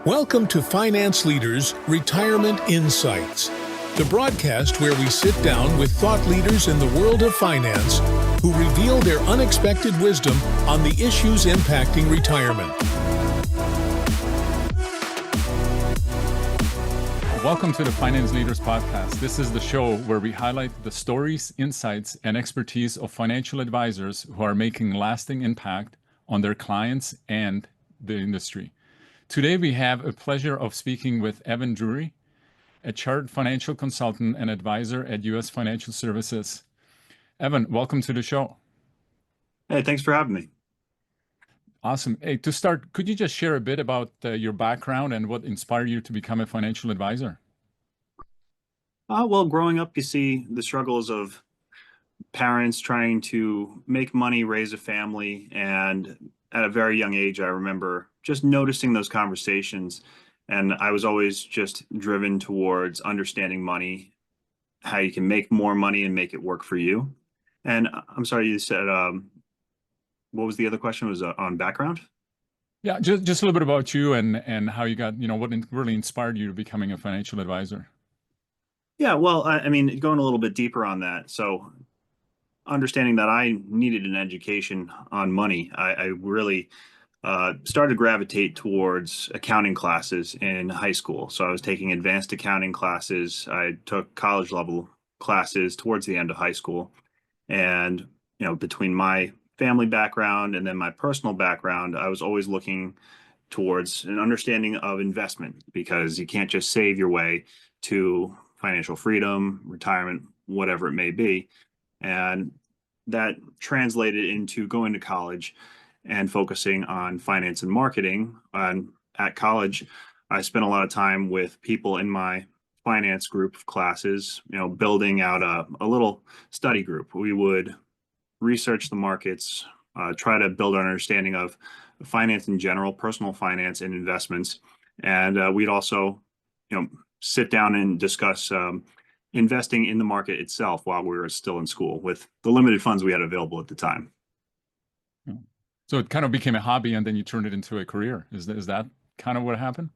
Welcome to Finance Leaders Retirement Insights, the broadcast where we sit down with thought leaders in the world of finance who reveal their unexpected wisdom on the issues impacting retirement. Welcome to the Finance Leaders Podcast. This is the show where we highlight the stories, insights, and expertise of financial advisors who are making lasting impact on their clients and the industry. Today, we have a pleasure of speaking with Evan Drury, a chartered financial consultant and advisor at U.S. Financial Services. Evan, welcome to the show. Hey, thanks for having me. Awesome. Hey, to start, could you just share a bit about your background and what inspired you to become a financial advisor? Well, growing up, you see the struggles of parents trying to make money, raise a family, and at a very young age, I remember just noticing those conversations, and I was always just driven towards understanding money, how you can make more money and make it work for you. And I'm sorry, you said, what was the other question? Was on background? Yeah, just a little bit about you and how you got, what really inspired you to becoming a financial advisor. Yeah, well, I mean, going a little bit deeper on that. So understanding that I needed an education on money, I really started to gravitate towards accounting classes in high school. So I was taking advanced accounting classes. I took college level classes towards the end of high school. And, between my family background and then my personal background, I was always looking towards an understanding of investment, because you can't just save your way to financial freedom, retirement, whatever it may be. And that translated into going to college and focusing on finance and marketing. And at college, I spent a lot of time with people in my finance group of classes, building out a little study group. We would research the markets, try to build an understanding of finance in general, personal finance and investments. And we'd also, sit down and discuss investing in the market itself while we were still in school with the limited funds we had available at the time. So it kind of became a hobby and then you turned it into a career. Is that kind of what happened?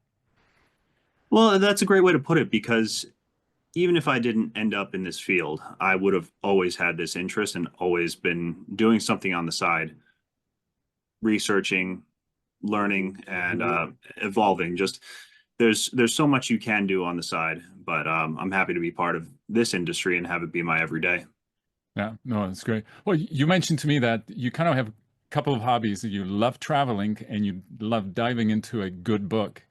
Well, that's a great way to put it, because even if I didn't end up in this field, I would have always had this interest and always been doing something on the side, researching, learning, and evolving. Just there's so much you can do on the side, but I'm happy to be part of this industry and have it be my everyday. Yeah, no, that's great. Well, you mentioned to me that you kind of have a couple of hobbies. You love traveling and you love diving into a good book.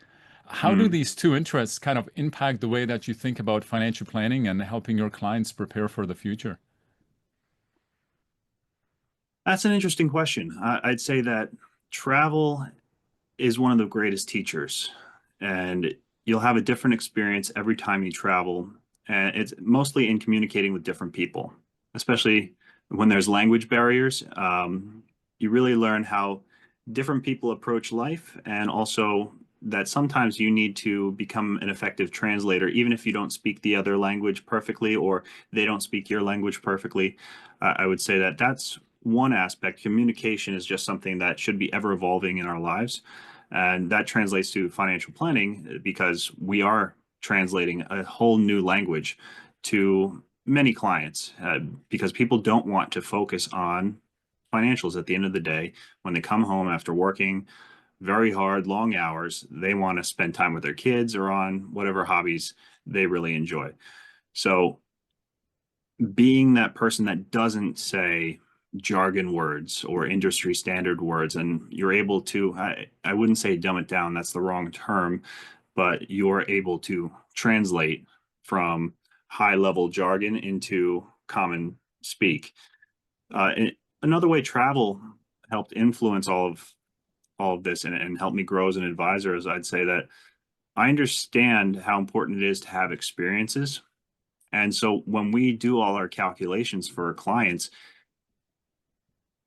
How do these two interests kind of impact the way that you think about financial planning and helping your clients prepare for the future? That's an interesting question. I'd say that travel is one of the greatest teachers, and you'll have a different experience every time you travel. And it's mostly in communicating with different people, especially when there's language barriers. You really learn how different people approach life, and also that sometimes you need to become an effective translator, even if you don't speak the other language perfectly or they don't speak your language perfectly. I would say that that's one aspect. Communication is just something that should be ever evolving in our lives. And that translates to financial planning, because we are translating a whole new language to many clients, because people don't want to focus on financials at the end of the day. When they come home after working very hard, long hours, they want to spend time with their kids or on whatever hobbies they really enjoy. So being that person that doesn't say jargon words or industry standard words, and you're able to, I wouldn't say dumb it down, that's the wrong term, but you're able to translate from high level jargon into common speak. Another way travel helped influence all of this and help me grow as an advisor is, I'd say that I understand how important it is to have experiences. And so when we do all our calculations for our clients,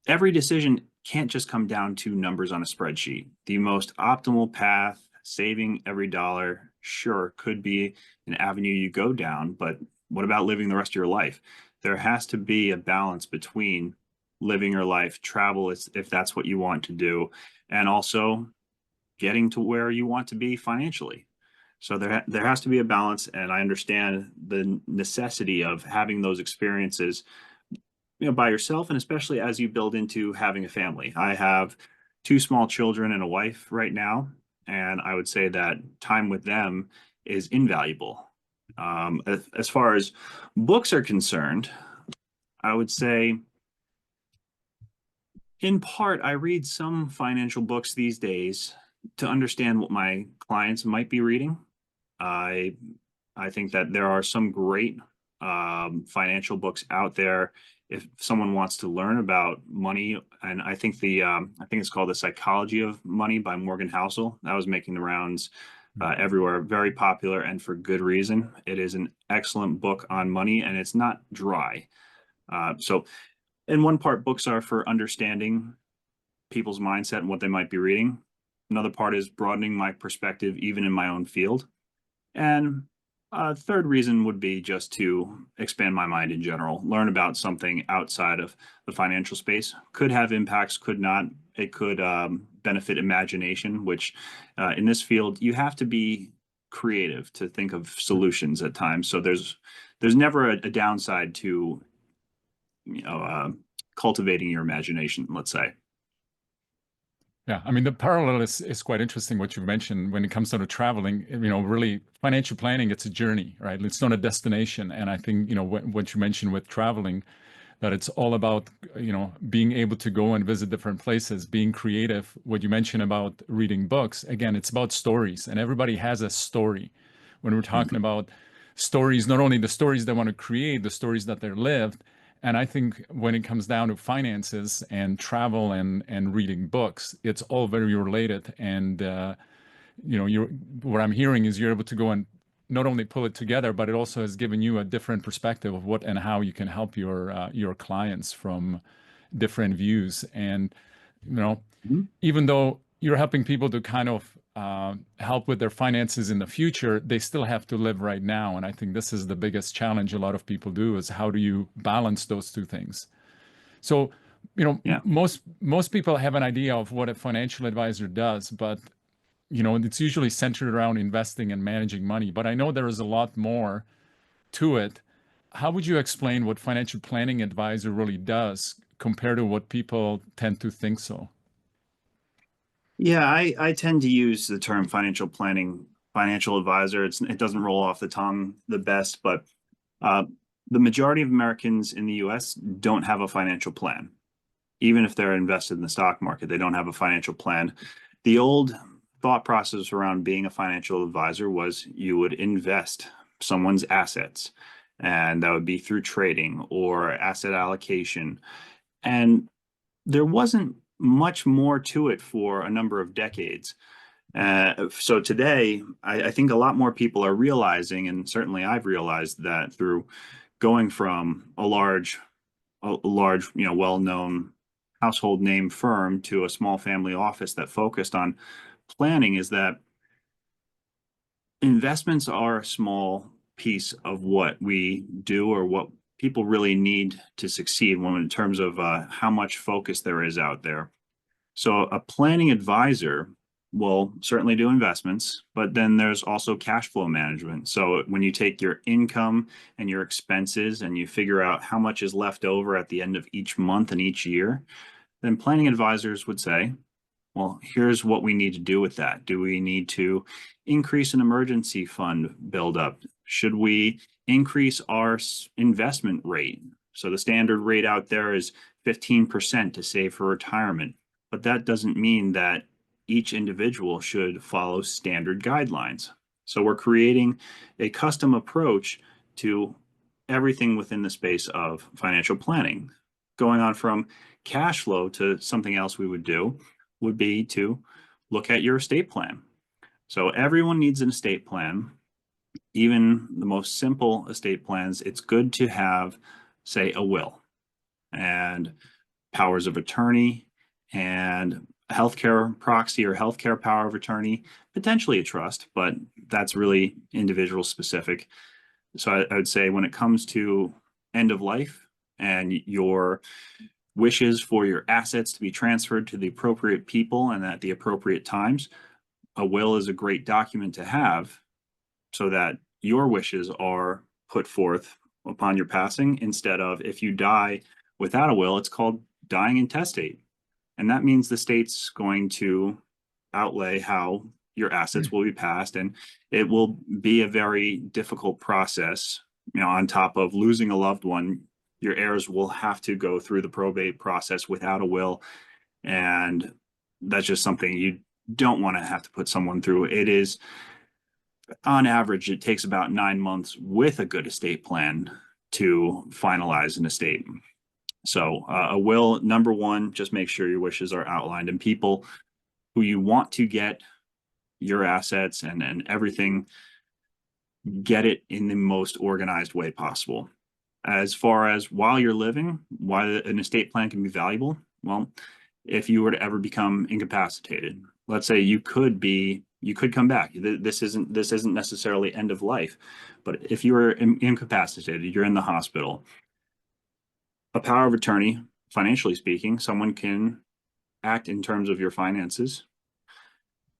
every decision can't just come down to numbers on a spreadsheet. The most optimal path, saving every dollar, sure, could be an avenue you go down, but what about living the rest of your life? There has to be a balance between living your life, travel if that's what you want to do, and also getting to where you want to be financially. So there has to be a balance, and I understand the necessity of having those experiences, by yourself, and especially as you build into having a family. I have two small children and a wife right now, and I would say that time with them is invaluable. As far as books are concerned, I would say, in part, I read some financial books these days to understand what my clients might be reading. I I think that there are some great financial books out there if someone wants to learn about money. And I think it's called The Psychology of Money by Morgan Housel. That was making the rounds everywhere. Very popular, and for good reason. It is an excellent book on money, and it's not dry. So, in one part, books are for understanding people's mindset and what they might be reading. Another part is broadening my perspective, even in my own field. And a third reason would be just to expand my mind in general, learn about something outside of the financial space. Could have impacts, could not. It could benefit imagination, which in this field, you have to be creative to think of solutions at times. So there's never a downside to cultivating your imagination, let's say. Yeah, I mean, the parallel is quite interesting what you mentioned when it comes down to traveling. Really financial planning, it's a journey, right? It's not a destination. And I think, what you mentioned with traveling, that it's all about, being able to go and visit different places, being creative. What you mentioned about reading books, again, it's about stories, and everybody has a story. When we're talking about stories, not only the stories they want to create, the stories that they're lived. And I think when it comes down to finances and travel and reading books, it's all very related. And what I'm hearing is you're able to go and not only pull it together, but it also has given you a different perspective of what and how you can help your clients from different views. And Mhm. even though you're helping people to kind of help with their finances in the future, they still have to live right now. And I think this is the biggest challenge a lot of people do, is how do you balance those two things? So, Yeah. most people have an idea of what a financial advisor does, but it's usually centered around investing and managing money. But I know there is a lot more to it. How would you explain what financial planning advisor really does compared to what people tend to think so? Yeah, I tend to use the term financial planning, financial advisor. It doesn't roll off the tongue the best, but uh, the majority of Americans in the US don't have a financial plan. Even if they're invested in the stock market, they don't have a financial plan. The old thought process around being a financial advisor was you would invest someone's assets, and that would be through trading or asset allocation. And there wasn't much more to it for a number of decades. So today, I think a lot more people are realizing, and certainly I've realized that through going from a large, well-known household name firm to a small family office that focused on planning, is that investments are a small piece of what we do, or what people really need to succeed when in terms of how much focus there is out there. So a planning advisor will certainly do investments, but then there's also cash flow management. So when you take your income and your expenses and you figure out how much is left over at the end of each month and each year, then planning advisors would say, well, here's what we need to do with that. Do we need to increase an emergency fund buildup? Should we increase our investment rate? So the standard rate out there is 15% to save for retirement, but that doesn't mean that each individual should follow standard guidelines. So we're creating a custom approach to everything within the space of financial planning. Going on from cash flow to something else we would do would be to look at your estate plan. So everyone needs an estate plan. Even the most simple estate plans, it's good to have, say, a will and powers of attorney and healthcare proxy or healthcare power of attorney, potentially a trust, but that's really individual specific. So I would say when it comes to end of life and your wishes for your assets to be transferred to the appropriate people and at the appropriate times, a will is a great document to have so that your wishes are put forth upon your passing, instead of, if you die without a will, it's called dying intestate. And that means the state's going to outlay how your assets will be passed, and it will be a very difficult process. On top of losing a loved one, your heirs will have to go through the probate process without a will, and that's just something you don't want to have to put someone through. It is, on average, it takes about 9 months with a good estate plan to finalize an estate. So a will, number one, just make sure your wishes are outlined, and people who you want to get your assets and everything, get it in the most organized way possible. As far as while you're living, why an estate plan can be valuable, well, if you were to ever become incapacitated, let's say you could come back. This isn't necessarily end of life, but if you were incapacitated, you're in the hospital, a power of attorney, financially speaking, someone can act in terms of your finances.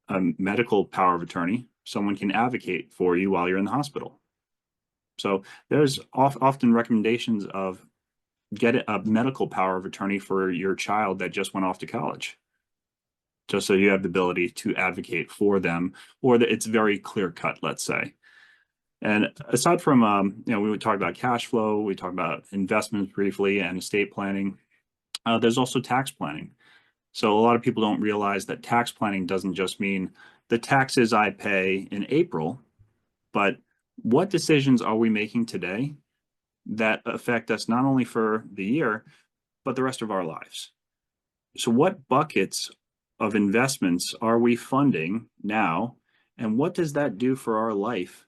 A medical power of attorney, someone can advocate for you while you're in the hospital. So there's often recommendations of get a medical power of attorney for your child that just went off to college, just so you have the ability to advocate for them, or that it's very clear cut, let's say. And aside from, we would talk about cash flow, we talk about investments briefly, and estate planning. There's also tax planning. So a lot of people don't realize that tax planning doesn't just mean the taxes I pay in April, but what decisions are we making today that affect us not only for the year, but the rest of our lives? So what buckets of investments are we funding now, and what does that do for our life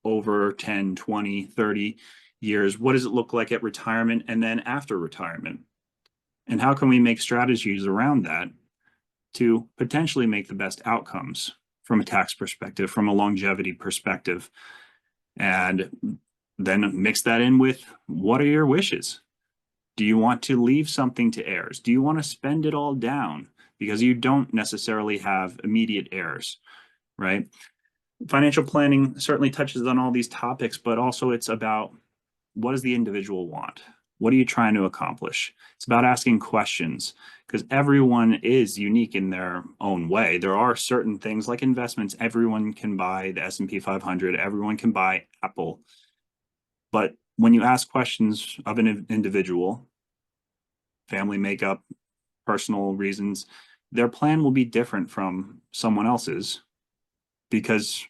over 10, 20, 30 years? What does it look like at retirement and then after retirement? And how can we make strategies around that to potentially make the best outcomes from a tax perspective, from a longevity perspective? And then mix that in with, what are your wishes? Do you want to leave something to heirs? Do you want to spend it all down because you don't necessarily have immediate heirs, right? Financial planning certainly touches on all these topics, but also it's about, what does the individual want? What are you trying to accomplish? It's about asking questions, because everyone is unique in their own way. There are certain things like investments. Everyone can buy the S&P 500. Everyone can buy Apple. But when you ask questions of an individual, family makeup, personal reasons, their plan will be different from someone else's, because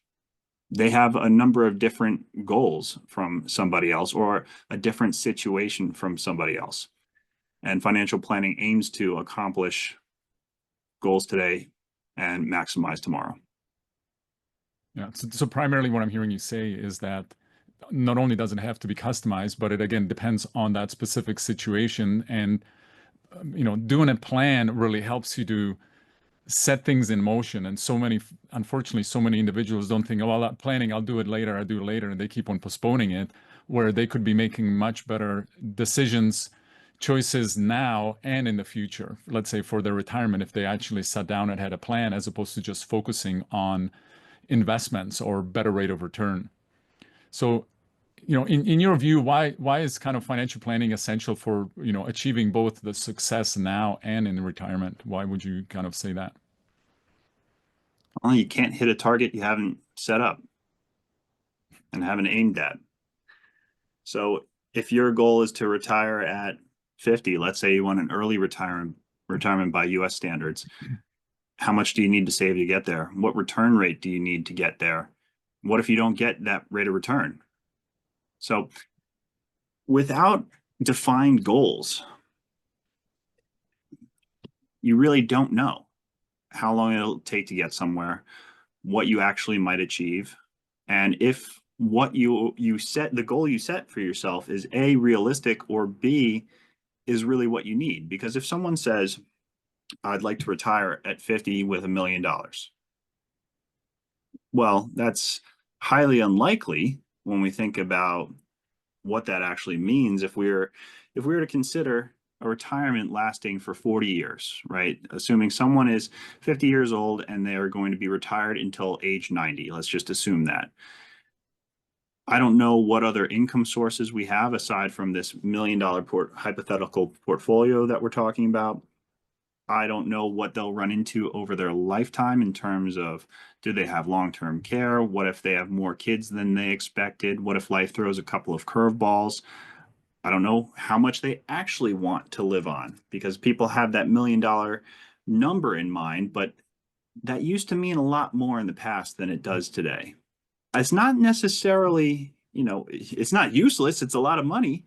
they have a number of different goals from somebody else, or a different situation from somebody else. And financial planning aims to accomplish goals today and maximize tomorrow. Yeah. So primarily what I'm hearing you say is that not only does it have to be customized, but it again depends on that specific situation. And, doing a plan really helps you to set things in motion. And unfortunately, so many individuals don't think, oh, well, that planning, I'll do it later, and they keep on postponing it, where they could be making much better choices now and in the future, let's say for their retirement, if they actually sat down and had a plan, as opposed to just focusing on investments or better rate of return. So, in your view, why is kind of financial planning essential for, achieving both the success now and in retirement? Why would you kind of say that? Well, you can't hit a target you haven't set up and haven't aimed at. So if your goal is to retire at 50, let's say you want an early retirement by US standards, how much do you need to save to get there? What return rate do you need to get there? What if you don't get that rate of return? So without defined goals, you really don't know how long it'll take to get somewhere, what you actually might achieve, and if what you set, the goal you set for yourself, is A, realistic, or B, is really what you need. Because if someone says, I'd like to retire at 50 with $1 million, well, that's highly unlikely when we think about what that actually means. If we were to consider a retirement lasting for 40 years, right? Assuming someone is 50 years old and they are going to be retired until age 90. Let's just assume that. I don't know what other income sources we have aside from this $1 million hypothetical portfolio that we're talking about. I don't know what they'll run into over their lifetime in terms of, do they have long-term care? What if they have more kids than they expected? What if life throws a couple of curveballs? I don't know how much they actually want to live on, because people have that $1 million number in mind, but that used to mean a lot more in the past than it does today. It's not necessarily, it's not useless. It's a lot of money,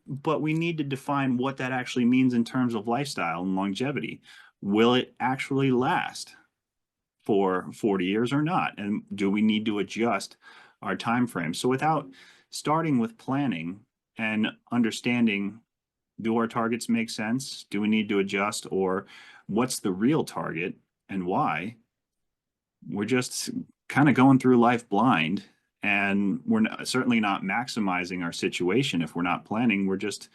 but we need to define what that actually means in terms of lifestyle and longevity. Will it actually last for 40 years or not? And do we need to adjust our time frame? So without starting with planning and understanding, do our targets make sense? Do we need to adjust? Or what's the real target and why? We're just kind of going through life blind, and we're certainly not maximizing our situation if we're not planning. We're just,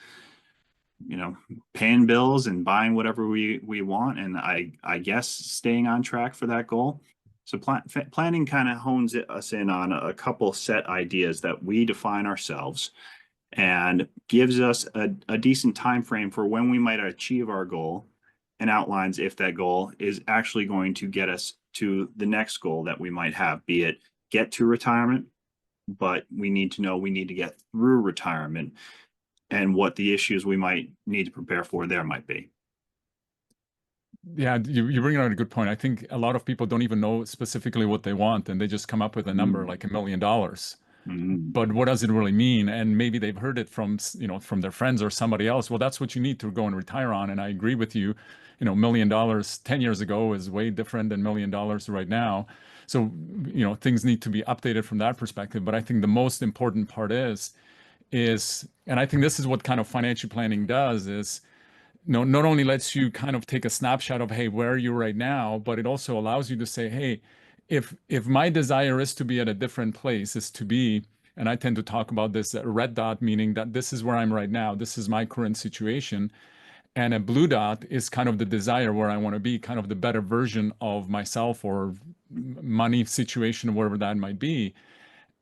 paying bills and buying whatever we want, and I guess staying on track for that goal. So planning kind of hones us in on a couple set ideas that we define ourselves, and gives us a decent time frame for when we might achieve our goal, and outlines if that goal is actually going to get us to the next goal that we might have, be it get to retirement, but we need to know we need to get through retirement and what the issues we might need to prepare for there might be. Yeah, you bring out a good point. I think a lot of people don't even know specifically what they want, and they just come up with a number like $1 million. But what does it really mean? And maybe they've heard it from, from their friends or somebody else. Well, that's what you need to go and retire on. And I agree with you. $1 million 10 years ago is way different than $1 million right now. So, things need to be updated from that perspective. But I think the most important part is, and I think this is what kind of financial planning does, is not only lets you kind of take a snapshot of, hey, where are you right now, but it also allows you to say, hey, if my desire is to be at a different place, is to be, and I tend to talk about this red dot, meaning that this is where I'm right now, this is my current situation, and a blue dot is kind of the desire where I want to be, kind of the better version of myself or money situation, wherever that might be.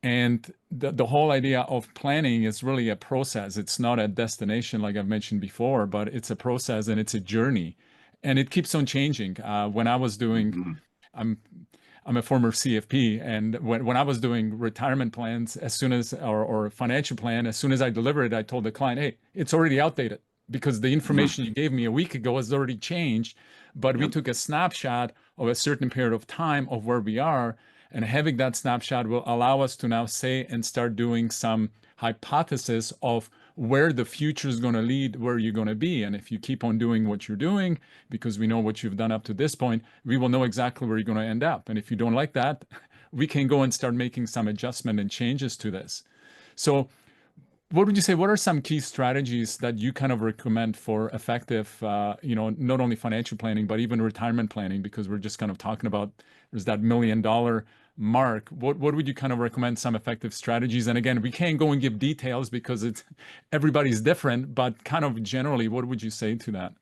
And the whole idea of planning is really a process. It's not a destination, like I've mentioned before, but it's a process and it's a journey. And it keeps on changing. When I was doing, I'm a former CFP, and when I was doing retirement plans, as soon as, or financial plan, as soon as I delivered it, I told the client, hey, it's already outdated because the information you gave me a week ago has already changed. But we took a snapshot of a certain period of time of where we are. And having that snapshot will allow us to now say and start doing some hypothesis of where the future is going to lead, where you're going to be. And if you keep on doing what you're doing, because we know what you've done up to this point, we will know exactly where you're going to end up. And if you don't like that, we can go and start making some adjustment and changes to this. So what would you say, what are some key strategies that you kind of recommend for effective, not only financial planning, but even retirement planning? Because we're just kind of talking about, there's that $1 million mark. What would you kind of recommend some effective strategies? And again, we can't go and give details because everybody's different, but kind of generally, what would you say to that?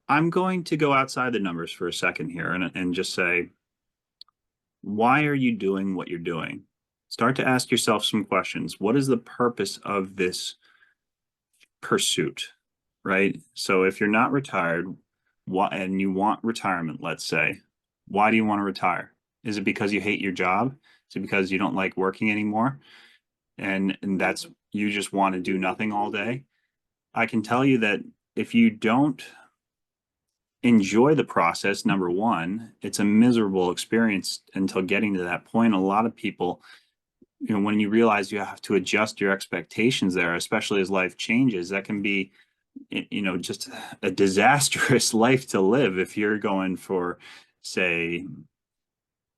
I'm going to go outside the numbers for a second here and just say, why are you doing what you're doing? Start to ask yourself some questions. What is the purpose of this pursuit, right? So if you're not retired, and you want retirement, let's say, why do you want to retire? Is it because you hate your job? Is it because you don't like working anymore? And that's, you just want to do nothing all day? I can tell you that if you don't enjoy the process, number one, it's a miserable experience until getting to that point. A lot of people, when you realize you have to adjust your expectations there, especially as life changes, that can be, just a disastrous life to live if you're going for, say,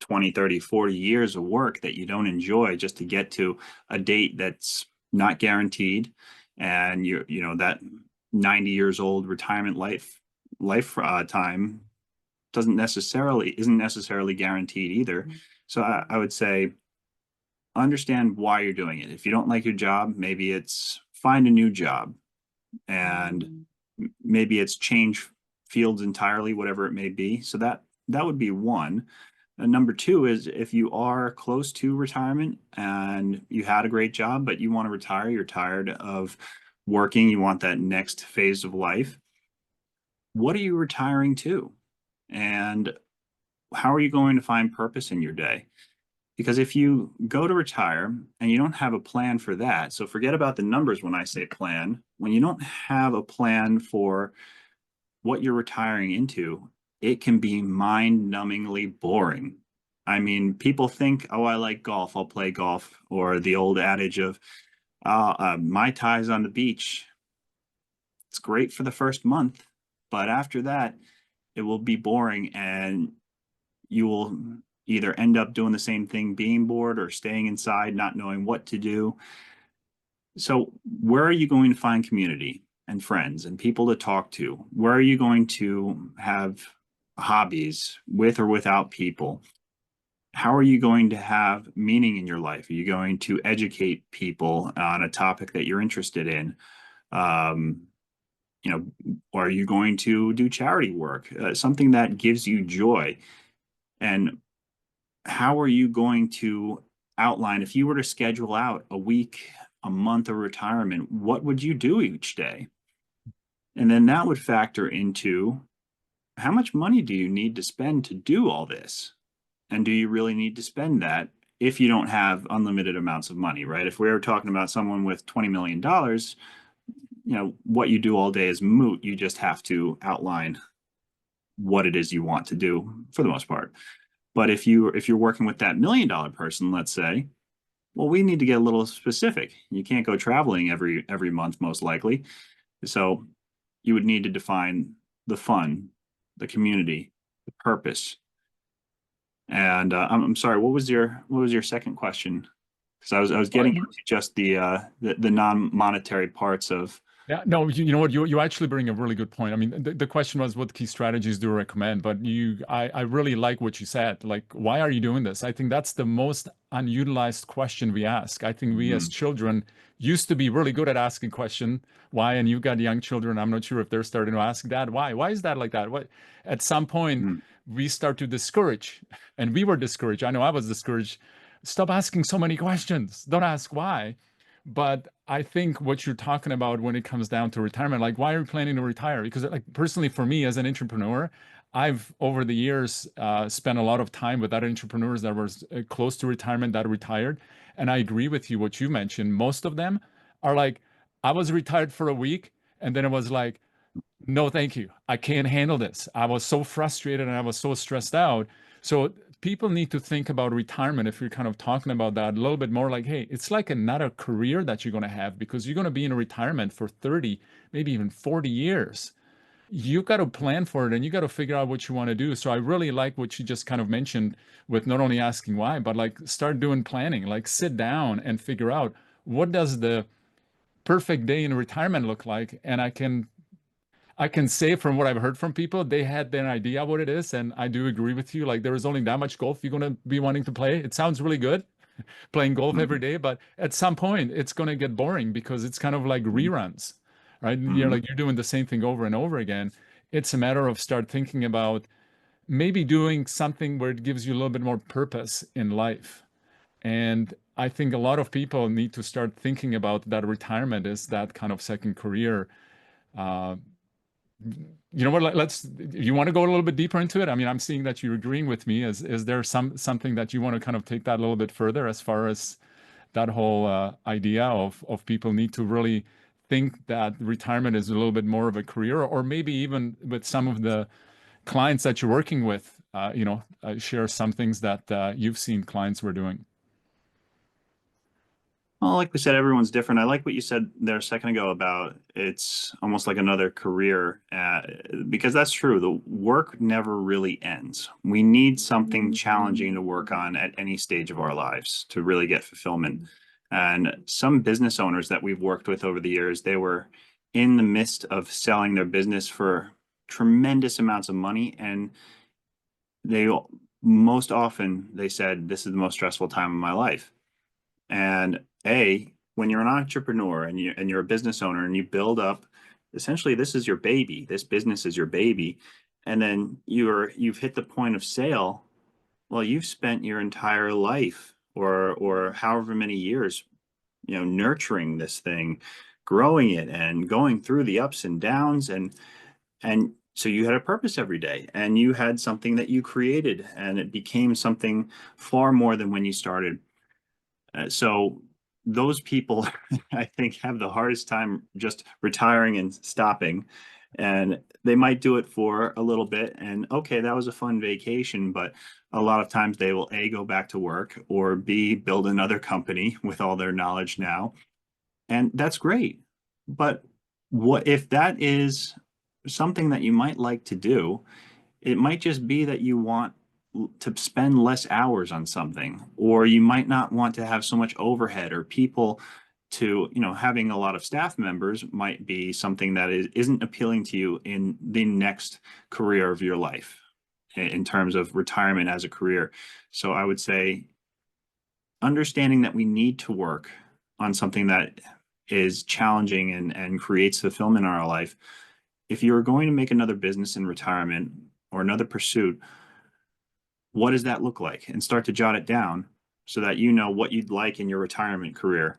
20, 30, 40 years of work that you don't enjoy just to get to a date that's not guaranteed. And that 90 years old retirement life time isn't necessarily guaranteed either. So I would say understand why you're doing it. If you don't like your job, maybe it's find a new job, and maybe it's change fields entirely, whatever it may be. So that would be one. And number two is if you are close to retirement and you had a great job, but you want to retire, you're tired of working, you want that next phase of life. What are you retiring to? And how are you going to find purpose in your day? Because if you go to retire and you don't have a plan for that, so forget about the numbers when I say plan, when you don't have a plan for what you're retiring into, it can be mind-numbingly boring. I mean, people think, oh, I like golf, I'll play golf, or the old adage of Mai Tais on the beach. It's great for the first month, but after that, it will be boring, and you will either end up doing the same thing, being bored, or staying inside, not knowing what to do. So where are you going to find community and friends and people to talk to? Where are you going to have hobbies with or without people? How are you going to have meaning in your life? Are you going to educate people on a topic that you're interested in? Or are you going to do charity work, something that gives you joy? And how are you going to outline, if you were to schedule out a week, a month of retirement, what would you do each day? And then that would factor into how much money do you need to spend to do all this? And do you really need to spend that if you don't have unlimited amounts of money, right? If we were talking about someone with $20 million, what you do all day is moot. You just have to outline what it is you want to do for the most part. But if you're working with that $1 million person, let's say, well, we need to get a little specific. You can't go traveling every month, most likely. So you would need to define the fun, the community, the purpose. And I'm sorry, what was your second question? Because I was getting into just the non-monetary parts of. Yeah, no, you know what, you actually bring a really good point. I mean, the question was what key strategies do you recommend? But I really like what you said. Like, why are you doing this? I think that's the most unutilized question we ask. I think we as children used to be really good at asking question why, and you've got young children. I'm not sure if they're starting to ask that why. Why is that like that? What at some point we start to discourage, and we were discouraged. I know I was discouraged. Stop asking so many questions. Don't ask why. But I think what you're talking about when it comes down to retirement, like why are you planning to retire? Because like personally for me as an entrepreneur, I've over the years spent a lot of time with other entrepreneurs that were close to retirement that retired. And I agree with you, what you mentioned. Most of them are like, I was retired for a week and then it was like, no, thank you. I can't handle this. I was so frustrated and I was so stressed out. So people need to think about retirement, if you're kind of talking about that a little bit more, like, hey, it's like another career that you're going to have because you're going to be in retirement for 30, maybe even 40 years. You got to plan for it and you got to figure out what you want to do. So I really like what you just kind of mentioned with not only asking why, but like start doing planning, like sit down and figure out what does the perfect day in retirement look like. And I can say from what I've heard from people, they had an idea what it is. And I do agree with you. Like there is only that much golf you're going to be wanting to play. It sounds really good playing golf every day, but at some point it's going to get boring because it's kind of like reruns, right? You're like, you're doing the same thing over and over again. It's a matter of start thinking about maybe doing something where it gives you a little bit more purpose in life. And I think a lot of people need to start thinking about that retirement is that kind of second career. Uh, you know what, let's, you want to go a little bit deeper into it? I mean, I'm seeing that you're agreeing with me. Is there something that you want to kind of take that a little bit further as far as that whole idea of people need to really think that retirement is a little bit more of a career, or maybe even with some of the clients that you're working with, share some things that you've seen clients were doing? Well, like we said, everyone's different. I like what you said there a second ago about it's almost like another career, because that's true. The work never really ends. We need something challenging to work on at any stage of our lives to really get fulfillment. And some business owners that we've worked with over the years, they were in the midst of selling their business for tremendous amounts of money. And they most often, they said, this is the most stressful time of my life. And when you're an entrepreneur and you're a business owner and you build up, essentially this is your baby. This business is your baby. And then you've hit the point of sale. Well, you've spent your entire life or however many years, nurturing this thing, growing it and going through the ups and downs, and so you had a purpose every day, and you had something that you created, and it became something far more than when you started. So those people, I think, have the hardest time just retiring and stopping. And they might do it for a little bit, and okay, that was a fun vacation, but a lot of times they will A, go back to work, or B, build another company with all their knowledge now. And that's great. But what if that is something that you might like to do? It might just be that you want to spend less hours on something, or you might not want to have so much overhead or people to, having a lot of staff members might be something that isn't appealing to you in the next career of your life in terms of retirement as a career. So I would say understanding that we need to work on something that is challenging and creates fulfillment in our life. If you're going to make another business in retirement or another pursuit, what does that look like? And start to jot it down so that you know what you'd like in your retirement career.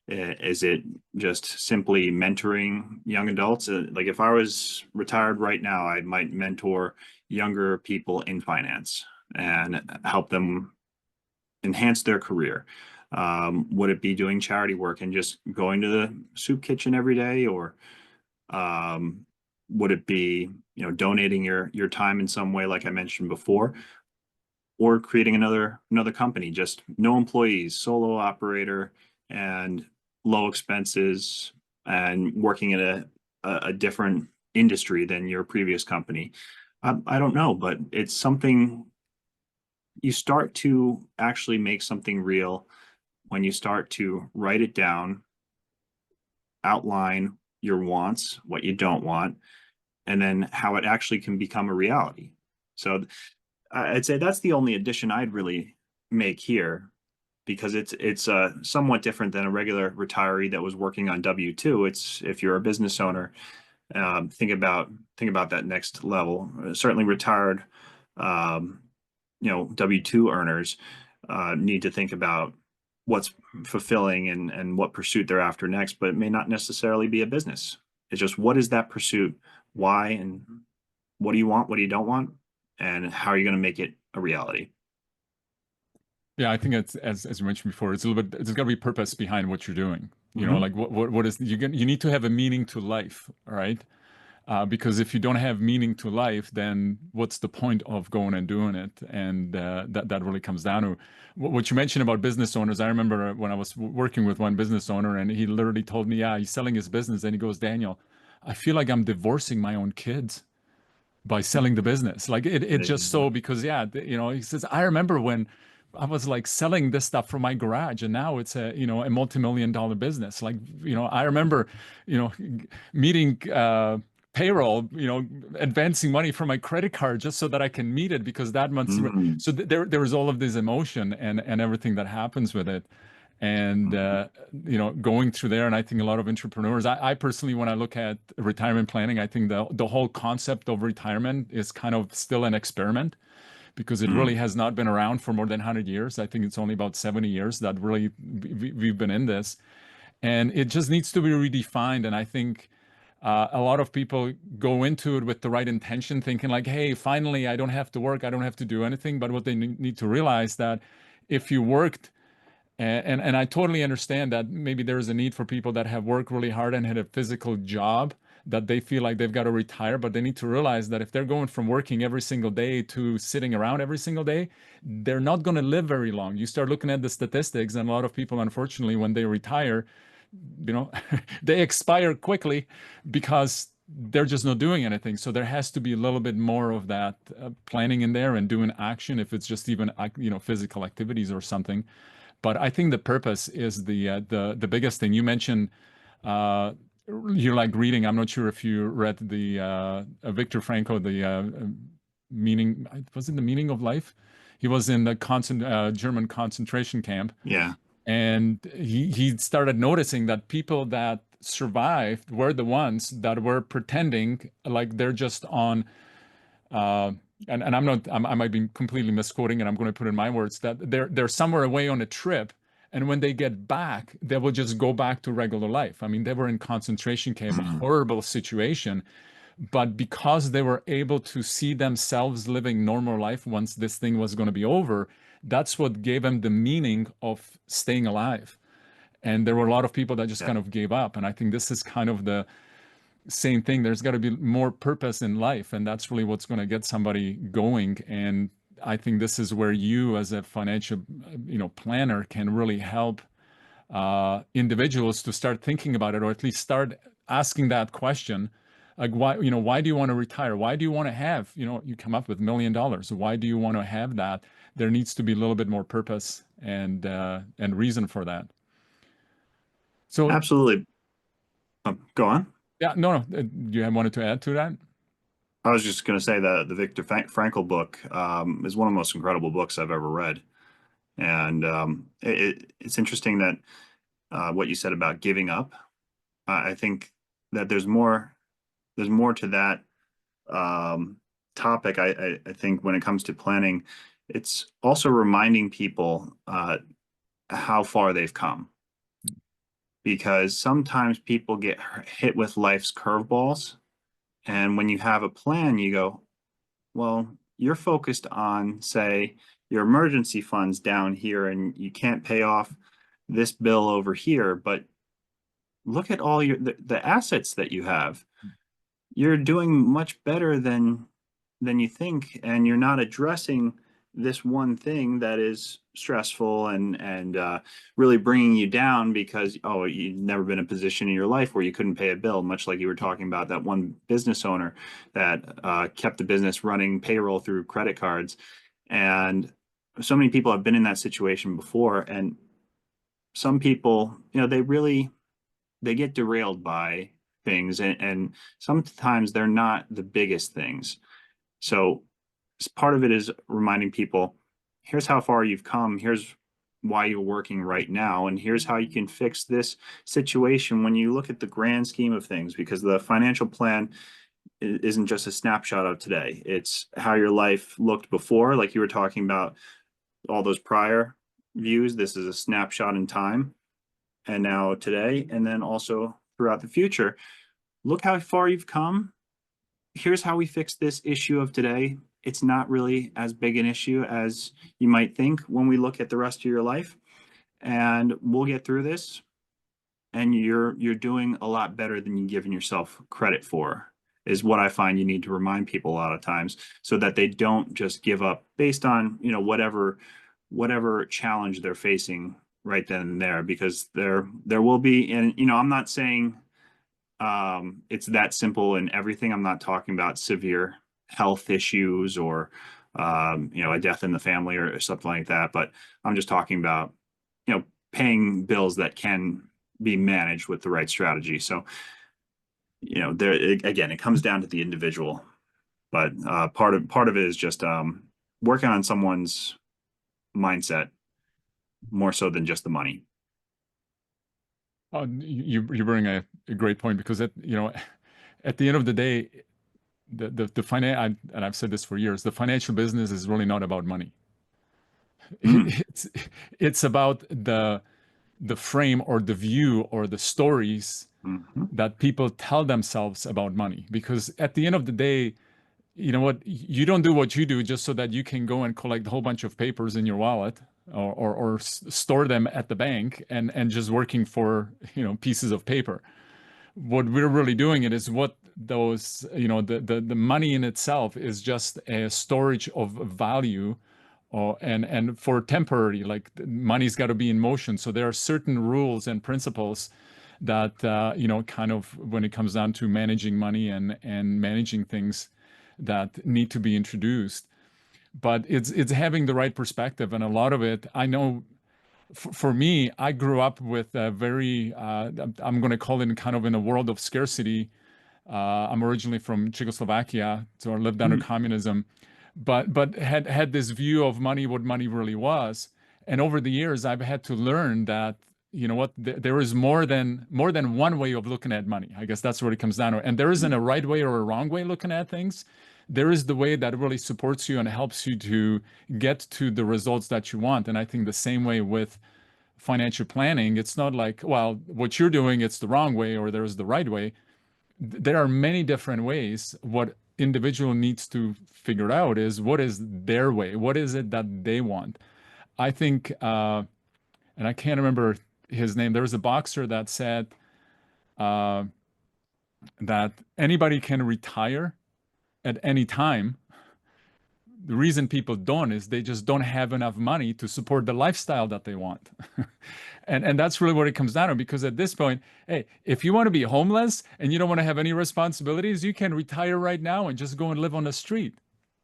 Is it just simply mentoring young adults? Like if I was retired right now, I might mentor younger people in finance and help them enhance their career. Would it be doing charity work and just going to the soup kitchen every day, or would it be, donating your time in some way, like I mentioned before, or creating another company, just no employees, solo operator, and low expenses, and working in a different industry than your previous company? I don't know, but it's something you start to actually make something real when you start to write it down, outline your wants, what you don't want, and then how it actually can become a reality. So I'd say that's the only addition I'd really make here, because it's somewhat different than a regular retiree that was working on W-2. It's, if you're a business owner, think about that next level. Certainly retired, W-2 earners need to think about what's fulfilling and what pursuit they're after next, but it may not necessarily be a business. It's just, what is that pursuit? Why? And what do you want? What do you don't want? And how are you going to make it a reality? Yeah, I think it's as you mentioned before, it's a little bit, there's got to be purpose behind what you're doing. You know, like what is you need to have a meaning to life, right? Because if you don't have meaning to life, then what's the point of going and doing it? And that really comes down to what you mentioned about business owners. I remember when I was working with one business owner, and he literally told me, yeah, he's selling his business, and he goes, Daniel, I feel like I'm divorcing my own kids by selling the business. Like it just so, because he says, I remember when I was like selling this stuff from my garage, and now it's a multi-million-dollar business. Like, I remember, meeting payroll, advancing money from my credit card just so that I can meet it, because that month. So there was all of this emotion and everything that happens with it. And going through there, and I think a lot of entrepreneurs, I personally, when I look at retirement planning, I think the whole concept of retirement is kind of still an experiment, because it really has not been around for more than 100 years. I think it's only about 70 years that really we've been in this, and it just needs to be redefined. And I think a lot of people go into it with the right intention, thinking like, hey, finally, I don't have to work, I don't have to do anything. But what they need to realize, that if you worked, and I totally understand that maybe there is a need for people that have worked really hard and had a physical job that they feel like they've got to retire, but they need to realize that if they're going from working every single day to sitting around every single day, they're not going to live very long. You start looking at the statistics, and a lot of people, unfortunately, when they retire, they expire quickly because they're just not doing anything. So there has to be a little bit more of that planning in there and doing action, if it's just even physical activities or something. But I think the purpose is the biggest thing. You mentioned you like reading. I'm not sure if you read the Viktor Frankl, the meaning. Was it The Meaning of Life? He was in the German concentration camp. Yeah. And he started noticing that people that survived were the ones that were pretending like they're just on uh, and I might be completely misquoting, and I'm going to put in my words that they're somewhere away on a trip, and when they get back, they will just go back to regular life. I mean, they were in concentration camp, a Mhm. horrible situation, but because they were able to see themselves living normal life once this thing was going to be over, that's what gave them the meaning of staying alive. And there were a lot of people that just Yeah, kind of gave up, and I think this is kind of the same thing. There's got to be more purpose in life, and that's really what's going to get somebody going. And I think this is where you, as a financial, planner, can really help individuals to start thinking about it, or at least start asking that question, like why do you want to retire? Why do you want to have, you come up with $1 million? Why do you want to have that? There needs to be a little bit more purpose and reason for that. So absolutely. Go on. yeah, no, you have wanted to add to that? I was just going to say that the Viktor Frankl book is one of the most incredible books I've ever read. And it's interesting that what you said about giving up. I think that there's more to that um, topic. I think when it comes to planning, it's also reminding people how far they've come, because sometimes people get hit with life's curveballs. And when you have a plan, you go, well, you're focused on, say, your emergency funds down here, and you can't pay off this bill over here, but look at all the assets that you have. You're doing much better than you think, and you're not addressing this one thing that is stressful and really bringing you down because you've never been in a position in your life where you couldn't pay a bill, much like you were talking about that one business owner that kept the business running payroll through credit cards. And so many people have been in that situation before, and some people, they get derailed by things, and sometimes they're not the biggest things. So part of it is reminding people, here's how far you've come, here's why you're working right now, and here's how you can fix this situation when you look at the grand scheme of things, because the financial plan isn't just a snapshot of today. It's how your life looked before, like you were talking about all those prior views. This is a snapshot in time, and now today, and then also throughout the future. Look how far you've come. Here's how we fix this issue of today. It's not really as big an issue as you might think when we look at the rest of your life, and we'll get through this. And you're doing a lot better than you're giving yourself credit for, is what I find you need to remind people a lot of times, so that they don't just give up based on whatever challenge they're facing right then and there, because there will be. And I'm not saying it's that simple in everything. I'm not talking about severe health issues or a death in the family or something like that, but I'm just talking about paying bills that can be managed with the right strategy. So there again, it comes down to the individual, but part of it is just working on someone's mindset more so than just the money. You bring a great point, because at the end of the day, and I've said this for years, the financial business is really not about money. Mm. It's it's about the frame or the view or the stories Hmm. that people tell themselves about money. Because at the end of the day, you know what, you don't do what you do just so that you can go and collect a whole bunch of papers in your wallet, or store them at the bank and just working for pieces of paper. What we're really doing it is what those the money in itself is just a storage of value, and for temporary, like, money's got to be in motion. So there are certain rules and principles that kind of, when it comes down to managing money and managing things, that need to be introduced. But it's having the right perspective, and a lot of it, I know, for me, I grew up with a very, I'm going to call it kind of in a world of scarcity. I'm originally from Czechoslovakia, so I lived under Mm. communism, but had this view of money, what money really was. And over the years, I've had to learn that, you know what, there is more than one way of looking at money. I guess that's what it comes down to. And there isn't a right way or a wrong way looking at things. There is the way that really supports you and helps you to get to the results that you want. And I think the same way with financial planning, it's not like, well, what you're doing, it's the wrong way or there's the right way. There are many different ways. What individual needs to figure out is what is their way? What is it that they want? I think, and I can't remember his name. There was a boxer that said uh, that anybody can retire at any time. The reason people don't is they just don't have enough money to support the lifestyle that they want. And that's really what it comes down to, because at this point, hey, if you want to be homeless and you don't want to have any responsibilities, you can retire right now and just go and live on the street,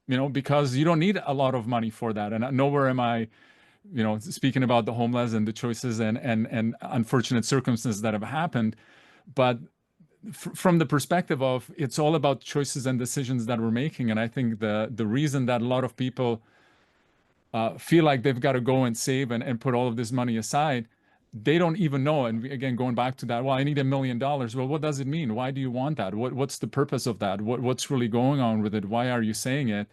you know, because you don't need a lot of money for that. And nowhere am I, you know, speaking about the homeless and the choices and unfortunate circumstances that have happened. But from the perspective of it's all about choices and decisions that we're making. And I think the reason that a lot of people feel like they've got to go and save and put all of this money aside, they don't even know. And again, going back to that, well, I need $1 million. Well, what does it mean? Why do you want that? What's the purpose of that? What's really going on with it? Why are you saying it?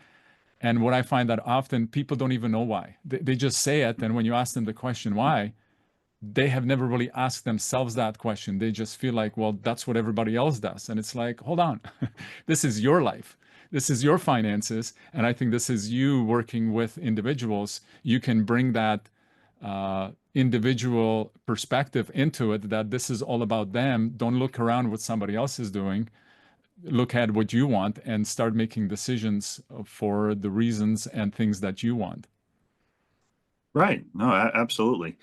And what I find that often people don't even know why. They just say it. And when you ask them the question why, they have never really asked themselves that question. They just feel like, well, that's what everybody else does. And it's like, hold on, this is your life. This is your finances. And I think this is you working with individuals. You can bring that individual perspective into it, that this is all about them. Don't look around what somebody else is doing. Look at what you want and start making decisions for the reasons and things that you want. Right. No, absolutely.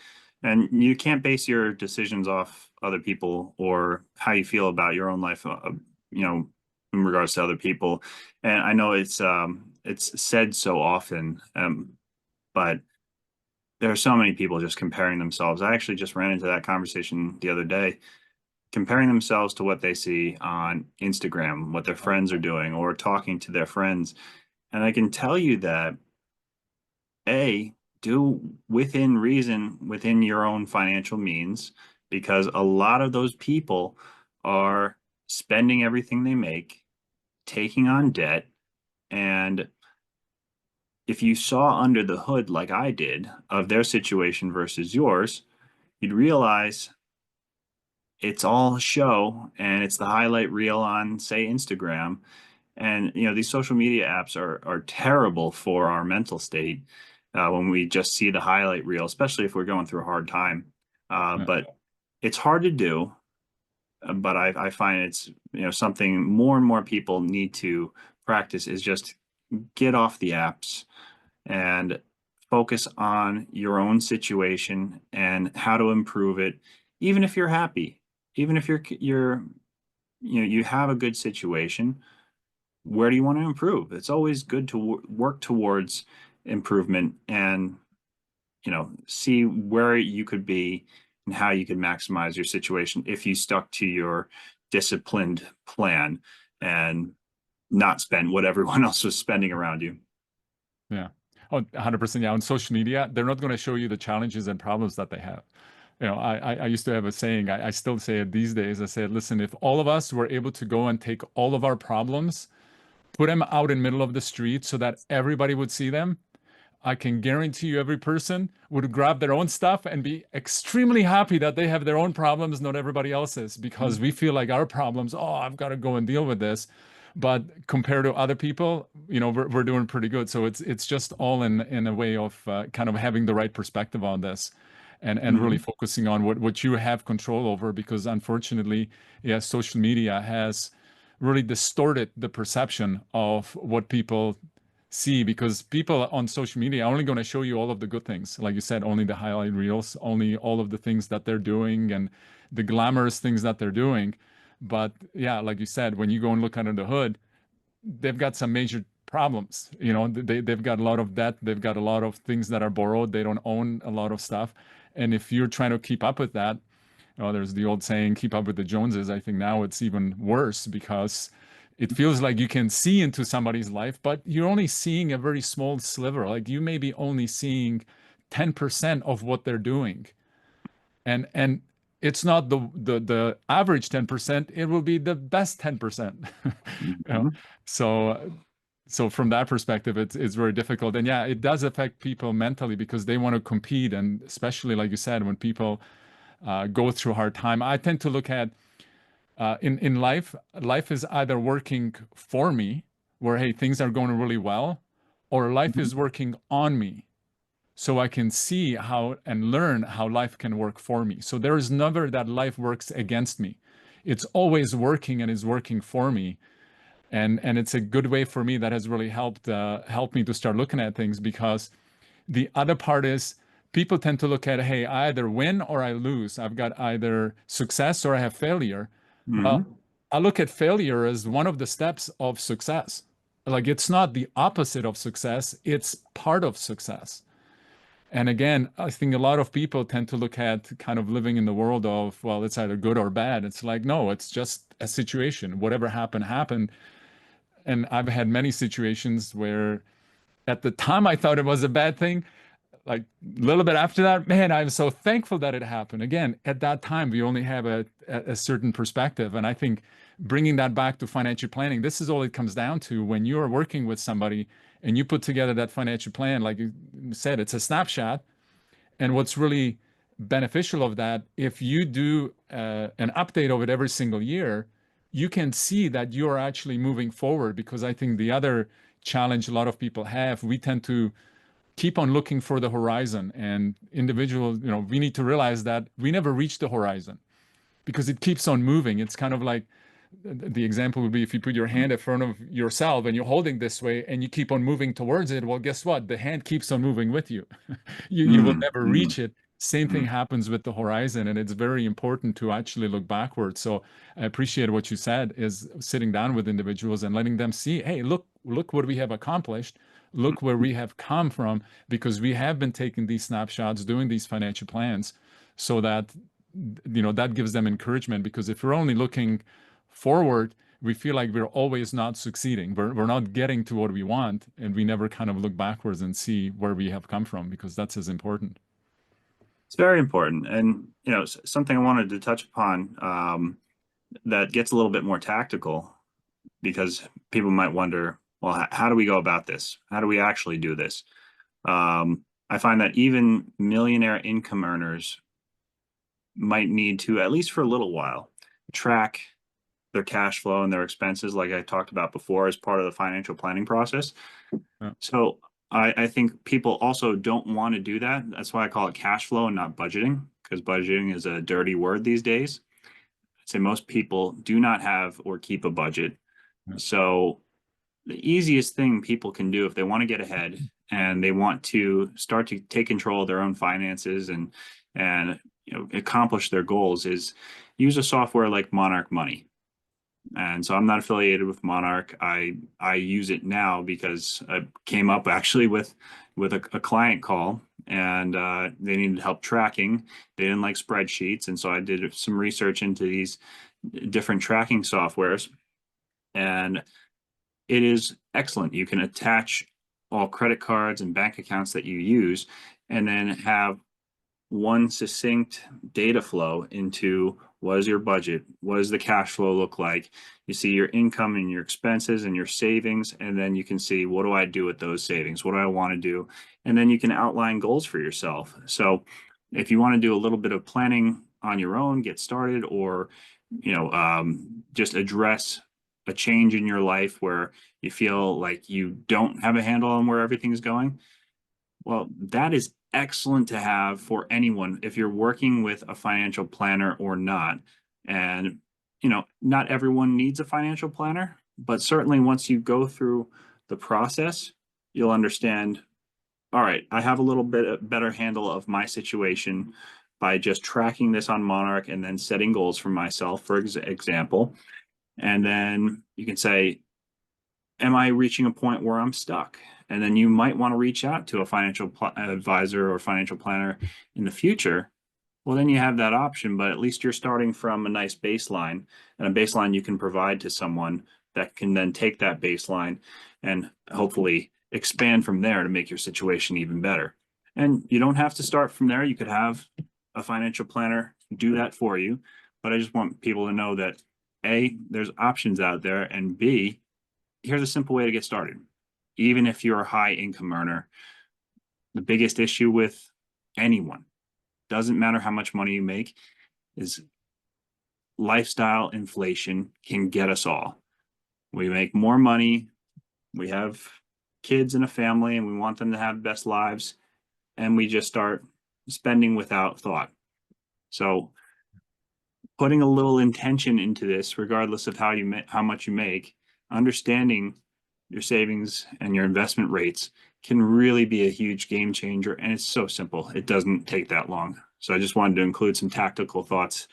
And you can't base your decisions off other people or how you feel about your own life, you know, in regards to other people. And I know it's said so often, but there are so many people just comparing themselves. I actually just ran into that conversation the other day, comparing themselves to what they see on Instagram, what their friends are doing, or talking to their friends. And I can tell you that, do within reason, within your own financial means, because a lot of those people are spending everything they make, taking on debt. And if you saw under the hood, like I did, of their situation versus yours, you'd realize it's all show and it's the highlight reel on, say, Instagram. And you know, these social media apps are terrible for our mental state when we just see the highlight reel, especially if we're going through a hard time. But it's hard to do. But I find it's, you know, something more and more people need to practice, is just get off the apps and focus on your own situation and how to improve it. Even if you're happy, even if you know, you have a good situation, where do you want to improve? It's always good to work towards improvement and, you know, see where you could be and how you could maximize your situation if you stuck to your disciplined plan and not spend what everyone else was spending around you. Yeah. Oh, 100%. Yeah. On social media, they're not going to show you the challenges and problems that they have. You know, I used to have a saying, I still say it these days. I said, listen, if all of us were able to go and take all of our problems, put them out in the middle of the street so that everybody would see them, I can guarantee you every person would grab their own stuff and be extremely happy that they have their own problems, not everybody else's, because we feel like our problems, oh, I've got to go and deal with this. But compared to other people, you know, we're doing pretty good. So it's just all in a way of kind of having the right perspective on this and really focusing on what you have control over, because unfortunately, yeah, social media has really distorted the perception of what people see, because people on social media are only going to show you all of the good things. Like you said, only the highlight reels, only all of the things that they're doing and the glamorous things that they're doing. But yeah, like you said, when you go and look under the hood, they've got some major problems. You know, they've got a lot of debt. They've got a lot of things that are borrowed. They don't own a lot of stuff. And if you're trying to keep up with that, you know, there's the old saying, keep up with the Joneses. I think now it's even worse, because it feels like you can see into somebody's life, but you're only seeing a very small sliver. Like you may be only seeing 10% of what they're doing. And it's not the average 10%, it will be the best 10%. You know? Mhm. So from that perspective, it's very difficult. And yeah, it does affect people mentally because they want to compete. And especially, like you said, when people go through hard time, I tend to look at in life is either working for me, where hey, things are going really well, or life Mhm. is working on me, so I can see how and learn how life can work for me. So there is never that life works against me. It's always working and is working for me. And it's a good way for me that has really helped me to start looking at things, because the other part is people tend to look at, hey, I either win or I lose. I've got either success or I have failure. Well, Mhm. I look at failure as one of the steps of success. Like it's not the opposite of success, it's part of success. And again, I think a lot of people tend to look at kind of living in the world of, well, it's either good or bad. It's like, no, it's just a situation. Whatever happened, happened. And I've had many situations where at the time I thought it was a bad thing. Like a little bit after that, man, I'm so thankful that it happened. Again, at that time, we only have a certain perspective. And I think bringing that back to financial planning, this is all it comes down to. When you are working with somebody and you put together that financial plan, like you said, it's a snapshot. And what's really beneficial of that, if you do an update of it every single year, you can see that you're actually moving forward. Because I think the other challenge a lot of people have, we tend to keep on looking for the horizon, and individuals, we need to realize that we never reach the horizon because it keeps on moving. It's kind of like the example would be if you put your hand in front of yourself and you're holding this way and you keep on moving towards it. Well, guess what? The hand keeps on moving with you. You will Mhm. never Mhm. reach it. Same thing Mhm. happens with the horizon, and it's very important to actually look backwards. So I appreciate what you said, is sitting down with individuals and letting them see, hey, look what we have accomplished. Look where we have come from, because we have been taking these snapshots, doing these financial plans, so that that gives them encouragement. Because if we're only looking forward, we feel like we're always not succeeding. We're not getting to what we want, and we never kind of look backwards and see where we have come from, because that's as important. It's very important. And, something I wanted to touch upon that gets a little bit more tactical, because people might wonder, well, how do we go about this? How do we actually do this? I find that even millionaire income earners might need to, at least for a little while, track their cash flow and their expenses, like I talked about before, as part of the financial planning process. Yeah. So I think people also don't want to do that. That's why I call it cash flow and not budgeting, because budgeting is a dirty word these days. I'd say most people do not have or keep a budget. Yeah. So the easiest thing people can do if they want to get ahead and they want to start to take control of their own finances and accomplish their goals is use a software like Monarch Money. And so I'm not affiliated with Monarch. I use it now because I came up actually with a client call, and they needed help tracking. They didn't like spreadsheets, and so I did some research into these different tracking softwares, and it is excellent. You can attach all credit cards and bank accounts that you use, and then have one succinct data flow into what is your budget, what does the cash flow look like. You see your income and your expenses and your savings, and then you can see, what do I do with those savings, what do I want to do, and then you can outline goals for yourself. So if you want to do a little bit of planning on your own, get started, or just address a change in your life where you feel like you don't have a handle on where everything's going, well, that is excellent to have for anyone, if you're working with a financial planner or not. And, not everyone needs a financial planner, but certainly once you go through the process, you'll understand, all right, I have a little bit better handle of my situation by just tracking this on Monarch and then setting goals for myself, for example. And then you can say, am I reaching a point where I'm stuck? And then you might want to reach out to a financial advisor or financial planner in the future. Well, then you have that option, but at least you're starting from a nice baseline, and a baseline you can provide to someone that can then take that baseline and hopefully expand from there to make your situation even better. And you don't have to start from there. You could have a financial planner do that for you. But I just want people to know that A, there's options out there, and B, here's a simple way to get started. Even if you're a high income earner, the biggest issue with anyone, doesn't matter how much money you make, is lifestyle inflation can get us all. We make more money, we have kids and a family, and we want them to have the best lives, and we just start spending without thought. So putting a little intention into this, regardless of how much you make, understanding your savings and your investment rates can really be a huge game changer. And it's so simple. It doesn't take that long. So I just wanted to include some tactical thoughts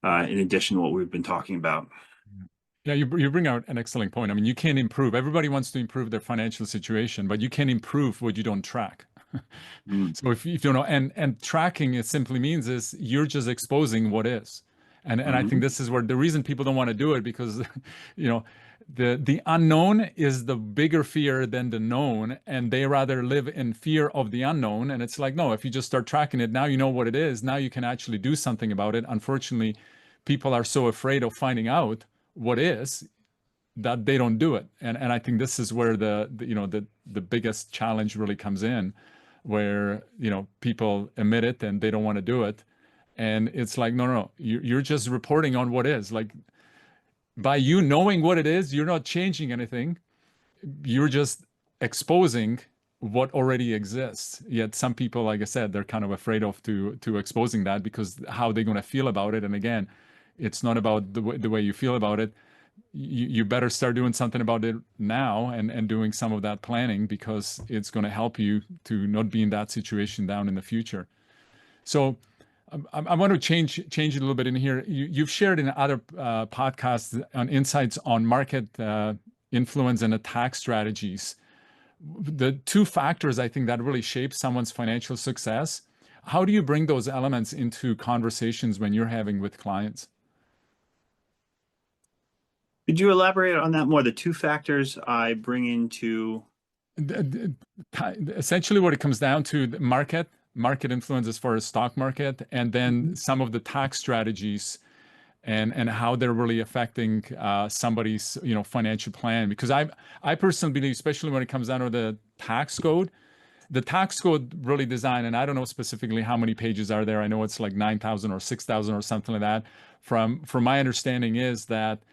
in addition to what we've been talking about. Yeah, you bring out an excellent point. I mean, you can't improve. Everybody wants to improve their financial situation, but you can improve what you don't track. Mm. So if you don't know, and tracking, it simply means is you're just exposing what is. And I think this is where the reason people don't want to do it, because the unknown is the bigger fear than the known, and they rather live in fear of the unknown. And it's like, no, if you just start tracking it, now you know what it is. Now you can actually do something about it. Unfortunately, people are so afraid of finding out what is that they don't do it. And I think this is where the biggest challenge really comes in, where people admit it and they don't want to do it. And it's like, no, you're just reporting on what is. Like, by you knowing what it is, you're not changing anything. You're just exposing what already exists. Yet some people, like I said, they're kind of afraid of to exposing that, because how they're going to feel about it. And again, it's not about the way you feel about it. You better start doing something about it now, and doing some of that planning, because it's going to help you to not be in that situation down in the future. So I want to change it a little bit in here. You've shared in other podcasts on insights on market influence and attack strategies. The two factors I think that really shape someone's financial success. How do you bring those elements into conversations when you're having with clients? Could you elaborate on that more? The two factors I bring into Essentially what it comes down to, the market influence as far as stock market, and then some of the tax strategies and how they're really affecting somebody's financial plan. Because I personally believe, especially when it comes down to the tax code really designed, and I don't know specifically how many pages are there. I know it's like 9,000 or 6,000 or something like that. From my understanding is that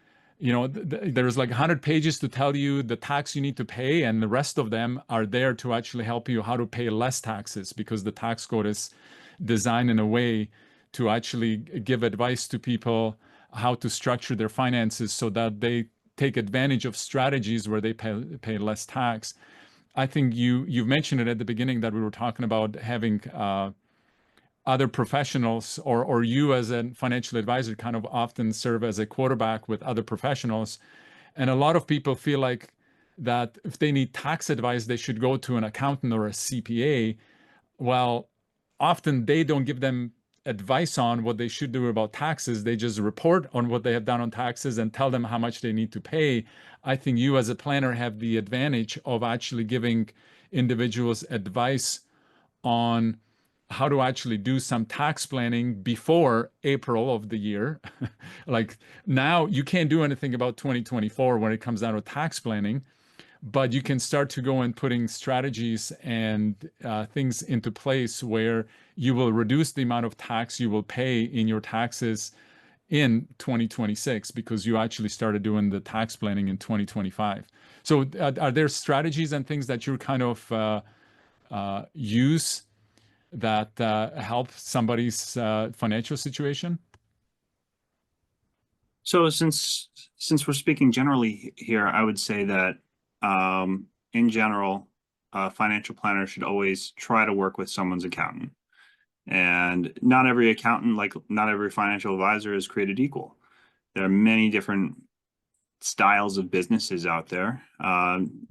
there's like 100 pages to tell you the tax you need to pay, and the rest of them are there to actually help you how to pay less taxes, because the tax code is designed in a way to actually give advice to people how to structure their finances so that they take advantage of strategies where they pay less tax. I think you've mentioned it at the beginning, that we were talking about having other professionals, or you as a financial advisor kind of often serve as a quarterback with other professionals. And a lot of people feel like that if they need tax advice, they should go to an accountant or a CPA. Well, often they don't give them advice on what they should do about taxes. They just report on what they have done on taxes and tell them how much they need to pay. I think you as a planner have the advantage of actually giving individuals advice on how to actually do some tax planning before April of the year. Like, now you can't do anything about 2024 when it comes down to tax planning, but you can start to go and putting strategies and things into place where you will reduce the amount of tax you will pay in your taxes in 2026, because you actually started doing the tax planning in 2025. So are there strategies and things that you're kind of use that help somebody's financial situation? So since we're speaking generally here, I would say that in general, a financial planner should always try to work with someone's accountant. And not every accountant, like not every financial advisor, is created equal. There are many different styles of businesses out there.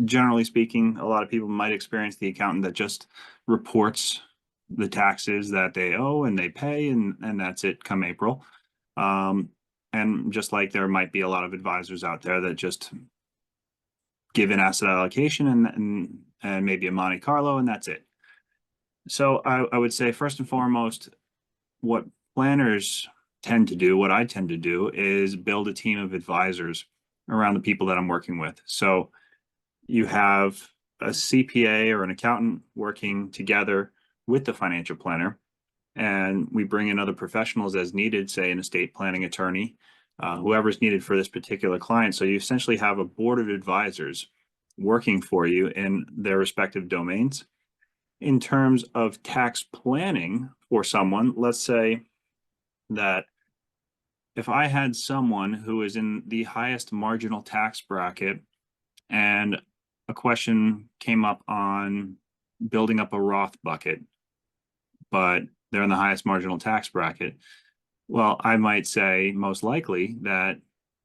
Generally speaking, a lot of people might experience the accountant that just reports the taxes that they owe and they pay, and that's it come April. And just like there might be a lot of advisors out there that just give an asset allocation and maybe a Monte Carlo, and that's it. So I would say first and foremost, what planners tend to do, what I tend to do, is build a team of advisors around the people that I'm working with. So you have a CPA or an accountant working together with the financial planner, and we bring in other professionals as needed, say an estate planning attorney, whoever's needed for this particular client. So you essentially have a board of advisors working for you in their respective domains. In terms of tax planning for someone, let's say that if I had someone who is in the highest marginal tax bracket and a question came up on building up a Roth bucket, but they're in the highest marginal tax bracket, well, I might say most likely that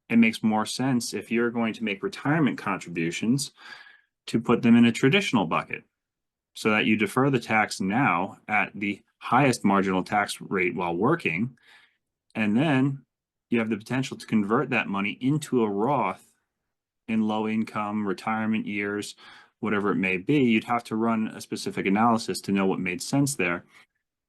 it makes more sense if you're going to make retirement contributions to put them in a traditional bucket so that you defer the tax now at the highest marginal tax rate while working. And then you have the potential to convert that money into a Roth in low income retirement years, whatever it may be. You'd have to run a specific analysis to know what made sense there.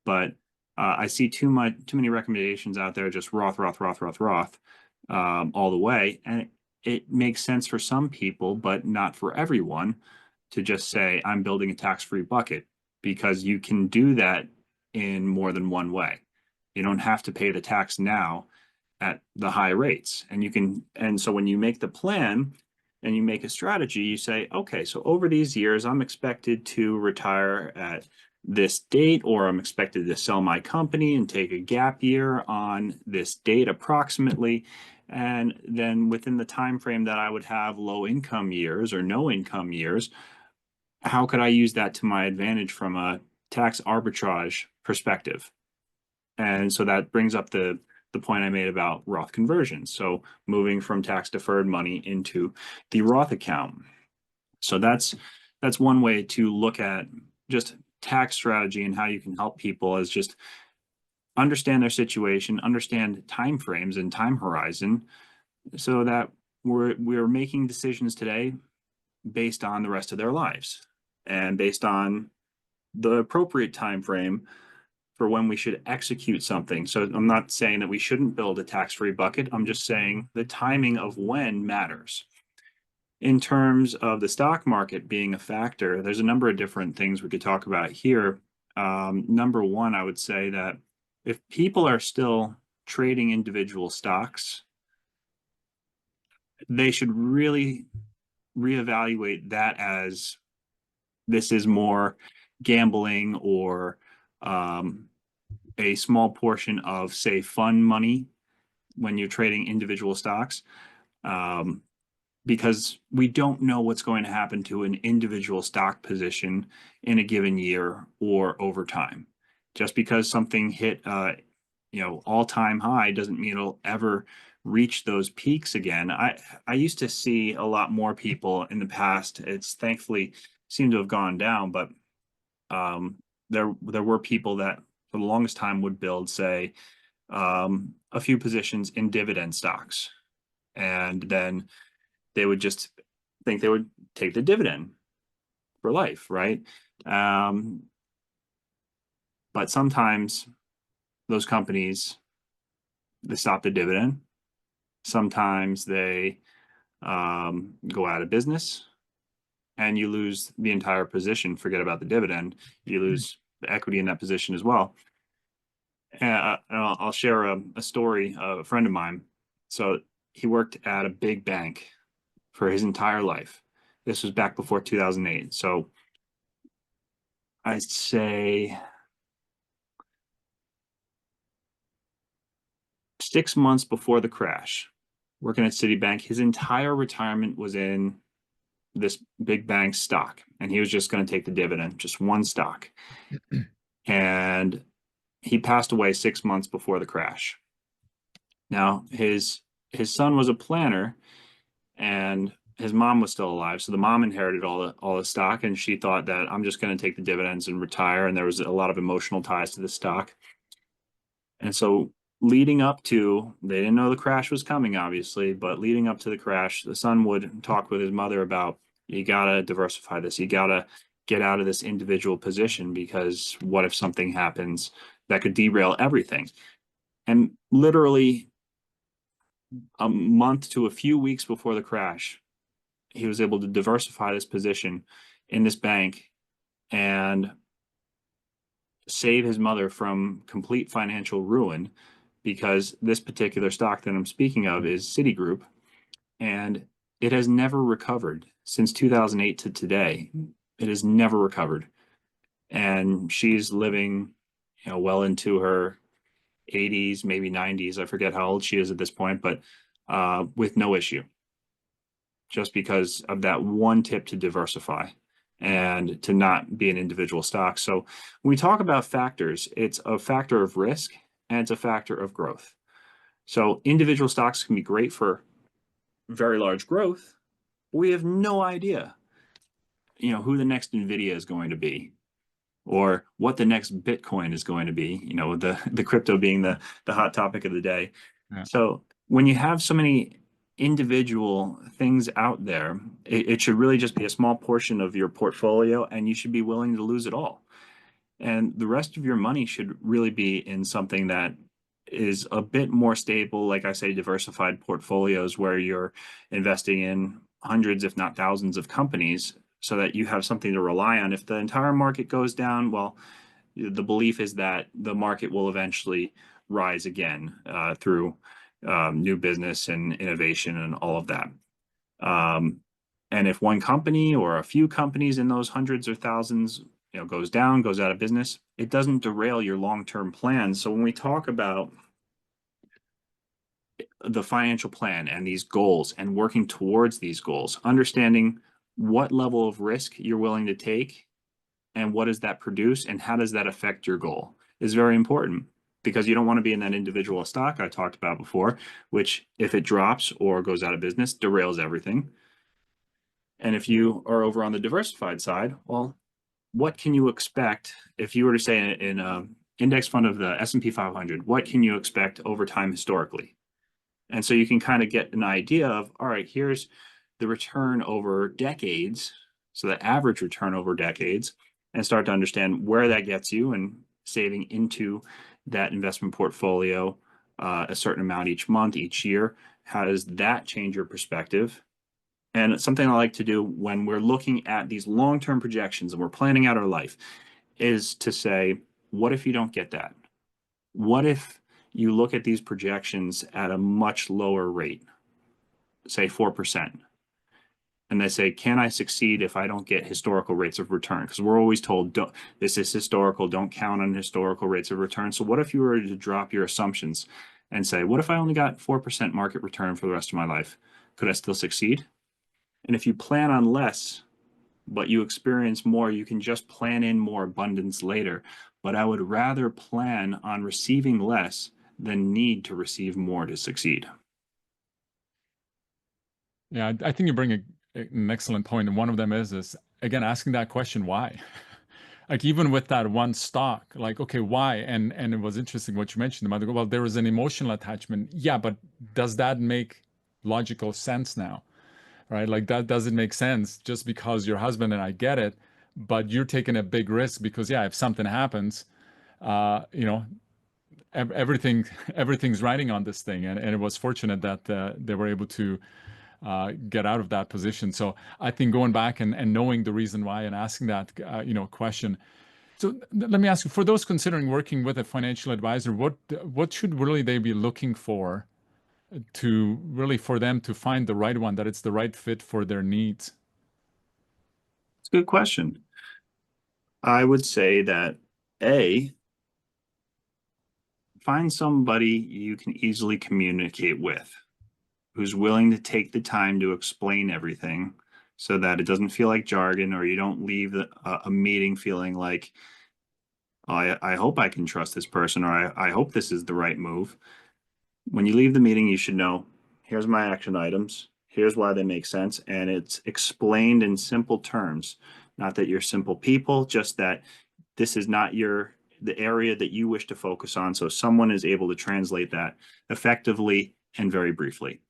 But I see too many recommendations out there, just Roth, all the way. And it makes sense for some people, but not for everyone, to just say, I'm building a tax-free bucket, because you can do that in more than one way. You don't have to pay the tax now at the high rates. And so when you make the plan and you make a strategy, you say, okay, so over these years, I'm expected to retire at this date, or I'm expected to sell my company and take a gap year on this date approximately. And then within the time frame that I would have low income years or no income years, how could I use that to my advantage from a tax arbitrage perspective? And so that brings up the point I made about Roth conversions. So moving from tax deferred money into the Roth account. So that's one way to look at just tax strategy and how you can help people, is just understand their situation, understand timeframes and time horizon, so that we're making decisions today based on the rest of their lives and based on the appropriate time frame for when we should execute something. So I'm not saying that we shouldn't build a tax-free bucket. I'm just saying the timing of when matters. In terms of the stock market being a factor, there's a number of different things we could talk about here. Number one, I would say that if people are still trading individual stocks, they should really reevaluate that, as this is more gambling or a small portion of, say, fund money when you're trading individual stocks, because we don't know what's going to happen to an individual stock position in a given year or over time. Just because something hit all-time high doesn't mean it'll ever reach those peaks again. I used to see a lot more people in the past. It's thankfully seemed to have gone down, but there were people that for the longest time would build, say, a few positions in dividend stocks, and then they would just think they would take the dividend for life, right? But sometimes those companies, they stop the dividend. Sometimes they go out of business, and you lose the entire position. Forget about the dividend. You lose the equity in that position as well. And I'll share a story of a friend of mine. So he worked at a big bank for his entire life. This was back before 2008. So I'd say 6 months before the crash, working at Citibank, his entire retirement was in this big bank stock, and he was just going to take the dividend, just one stock. And he passed away 6 months before the crash. Now, his son was a planner, and his mom was still alive. So the mom inherited all the stock, and she thought that I'm just going to take the dividends and retire. And there was a lot of emotional ties to the stock. And so leading up to, they didn't know the crash was coming, obviously, but leading up to the crash, the son would talk with his mother about, you got to diversify this. You got to get out of this individual position, because what if something happens that could derail everything? And literally a month to a few weeks before the crash, he was able to diversify his position in this bank and save his mother from complete financial ruin, because this particular stock that I'm speaking of is Citigroup, and it has never recovered since 2008 to today. It has never recovered. And she's living, well into her 80s, maybe 90s. I forget how old she is at this point, but with no issue, just because of that one tip to diversify and to not be an individual stock. So when we talk about factors, it's a factor of risk and it's a factor of growth. So individual stocks can be great for very large growth. We have no idea, who the next Nvidia is going to be, or what the next Bitcoin is going to be, the crypto being the hot topic of the day. Yeah. So when you have so many individual things out there, it should really just be a small portion of your portfolio, and you should be willing to lose it all. And the rest of your money should really be in something that is a bit more stable, like I say, diversified portfolios where you're investing in hundreds, if not thousands of companies, so that you have something to rely on. If the entire market goes down, well, the belief is that the market will eventually rise again through new business and innovation and all of that. And if one company or a few companies in those hundreds or thousands, goes down, goes out of business, it doesn't derail your long-term plans. So when we talk about the financial plan and these goals and working towards these goals, understanding what level of risk you're willing to take and what does that produce and how does that affect your goal is very important, because you don't want to be in that individual stock I talked about before, which if it drops or goes out of business, derails everything. And if you are over on the diversified side, well, what can you expect if you were to say in an index fund of the S&P 500, what can you expect over time historically? And so you can kind of get an idea of, all right, here's the return over decades, so the average return over decades, and start to understand where that gets you, and saving into that investment portfolio a certain amount each month, each year. How does that change your perspective? And it's something I like to do when we're looking at these long-term projections and we're planning out our life, is to say, what if you don't get that? What if you look at these projections at a much lower rate, say 4%? And they say, can I succeed if I don't get historical rates of return? Because we're always told, this is historical, don't count on historical rates of return. So what if you were to drop your assumptions and say, what if I only got 4% market return for the rest of my life? Could I still succeed? And if you plan on less, but you experience more, you can just plan in more abundance later. But I would rather plan on receiving less than need to receive more to succeed. Yeah, I think you bring an excellent point, and one of them is again asking that question, why? Like even with that one stock, like okay, why? And it was interesting what you mentioned. Well, there was an emotional attachment. Yeah, but does that make logical sense now? Right? Like that doesn't make sense just because your husband and I get it, but you're taking a big risk because yeah, if something happens, you know, everything's riding on this thing, and it was fortunate that they were able to get out of that position. So I think going back and knowing the reason why and asking that question. So let me ask you, for those considering working with a financial advisor, what should really they be looking for to really for them to find the right one, that it's the right fit for their needs? It's a good question. I would say that find somebody you can easily communicate with, who's willing to take the time to explain everything so that it doesn't feel like jargon, or you don't leave a meeting feeling like, oh, I hope I can trust this person, or I hope this is the right move. When you leave the meeting, you should know, here's my action items, here's why they make sense, and it's explained in simple terms. Not that you're simple people, just that this is not the area that you wish to focus on. So someone is able to translate that effectively and very briefly,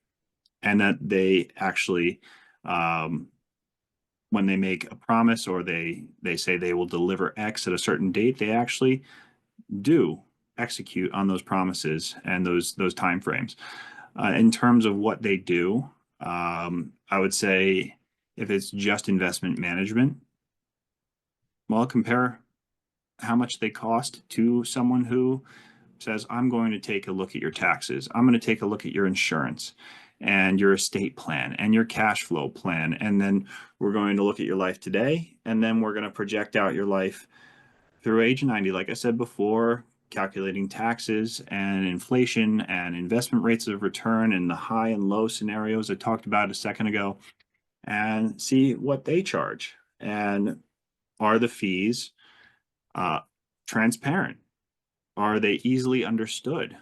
and that they actually when they make a promise or they say they will deliver X at a certain date, they actually do execute on those promises and those timeframes. In terms of what they do, I would say if it's just investment management, well, compare how much they cost to someone who says, I'm going to take a look at your taxes. I'm going to take a look at your insurance and your estate plan and your cash flow plan. And then we're going to look at your life today. And then we're going to project out your life through age 90. Like I said before, calculating taxes and inflation and investment rates of return and the high and low scenarios I talked about a second ago, and see what they charge. And are the fees transparent? Are they easily understood?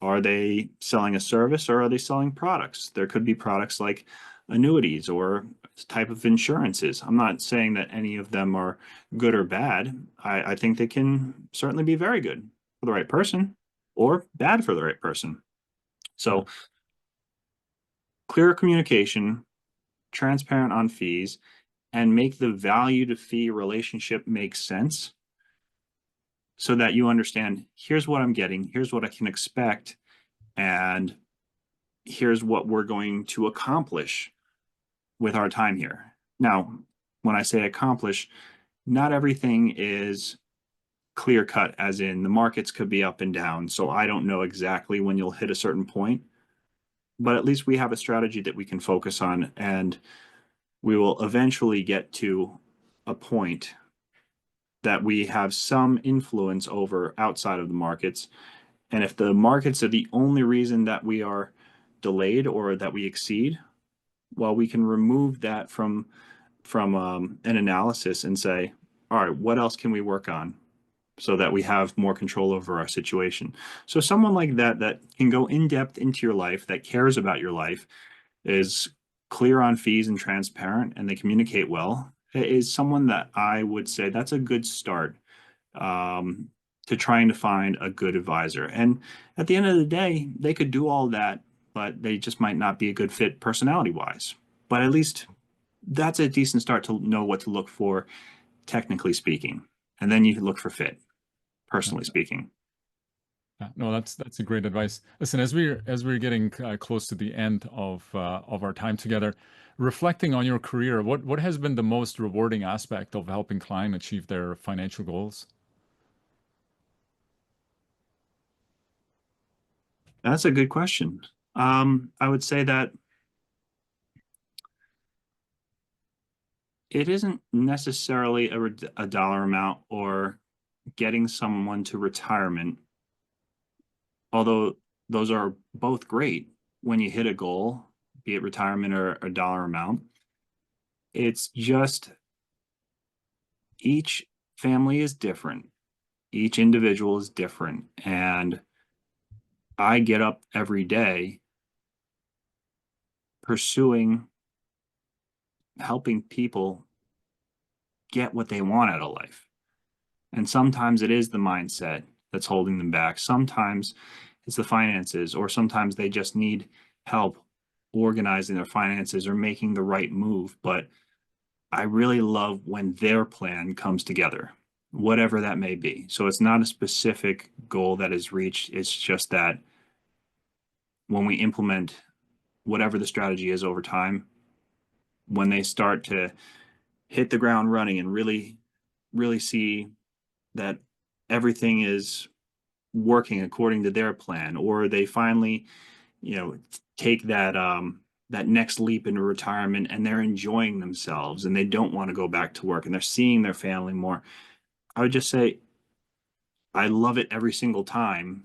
Are they selling a service or are they selling products? There could be products like annuities or type of insurances. I'm not saying that any of them are good or bad. I think they can certainly be very good for the right person or bad for the right person. So clear communication, transparent on fees, and make the value to fee relationship make sense so that you understand, here's what I'm getting, here's what I can expect, and here's what we're going to accomplish with our time here. Now, when I say accomplish, not everything is clear cut, as in the markets could be up and down. So I don't know exactly when you'll hit a certain point, but at least we have a strategy that we can focus on, and we will eventually get to a point that we have some influence over outside of the markets. And if the markets are the only reason that we are delayed or that we exceed, well, we can remove that from an analysis and say, all right, what else can we work on so that we have more control over our situation? So someone like that can go in depth into your life, that cares about your life, is clear on fees and transparent, and they communicate well, is someone that I would say that's a good start to trying to find a good advisor. And at the end of the day, they could do all that, but they just might not be a good fit personality wise. But at least that's a decent start to know what to look for, technically speaking. And then you look for fit, personally speaking. Yeah, no, that's a great advice. Listen, as we're getting close to the end of our time together, reflecting on your career, what has been the most rewarding aspect of helping clients achieve their financial goals? That's a good question. I would say that it isn't necessarily a dollar amount or getting someone to retirement, although those are both great when you hit a goal, be it retirement or a dollar amount. It's just each family is different, each individual is different. And I get up every day pursuing helping people get what they want out of life. And sometimes it is the mindset that's holding them back. Sometimes it's the finances, or sometimes they just need help organizing their finances or making the right move. But I really love when their plan comes together, whatever that may be. So it's not a specific goal that is reached. It's just that when we implement whatever the strategy is over time, when they start to hit the ground running and really, really see that everything is working according to their plan, or they finally, take that next leap into retirement and they're enjoying themselves and they don't want to go back to work and they're seeing their family more. I would just say I love it every single time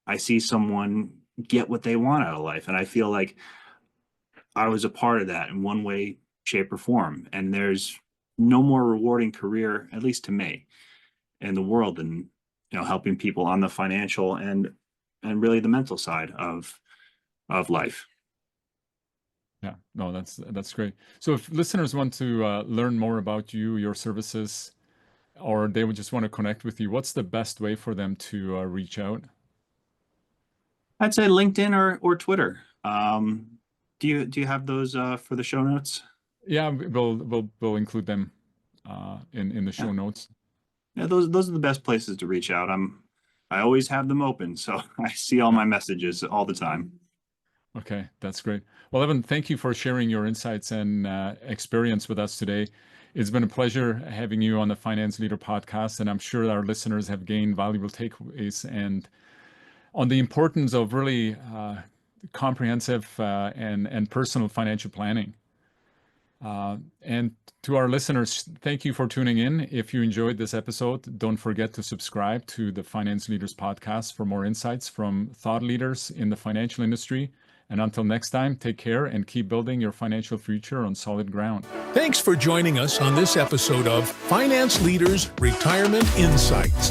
I see someone get what they want out of life. And I feel like I was a part of that in one way, shape, or form. And there's no more rewarding career, at least to me, in the world than helping people on the financial and really the mental side of life. Yeah, no, that's great. So if listeners want to learn more about you, your services, or they would just want to connect with you, what's the best way for them to reach out? I'd say LinkedIn or Twitter. Do you have those for the show notes? Yeah, we'll include them in the show Yeah. notes. Yeah, those are the best places to reach out. I always have them open, so I see all Yeah. my messages all the time. Okay, that's great. Well, Evan, thank you for sharing your insights and experience with us today. It's been a pleasure having you on the Finance Leader podcast, and I'm sure our listeners have gained valuable takeaways and on the importance of really comprehensive and personal financial planning. And to our listeners, thank you for tuning in. If you enjoyed this episode, don't forget to subscribe to the Finance Leaders podcast for more insights from thought leaders in the financial industry. And until next time, take care and keep building your financial future on solid ground. Thanks for joining us on this episode of Finance Leaders Retirement Insights.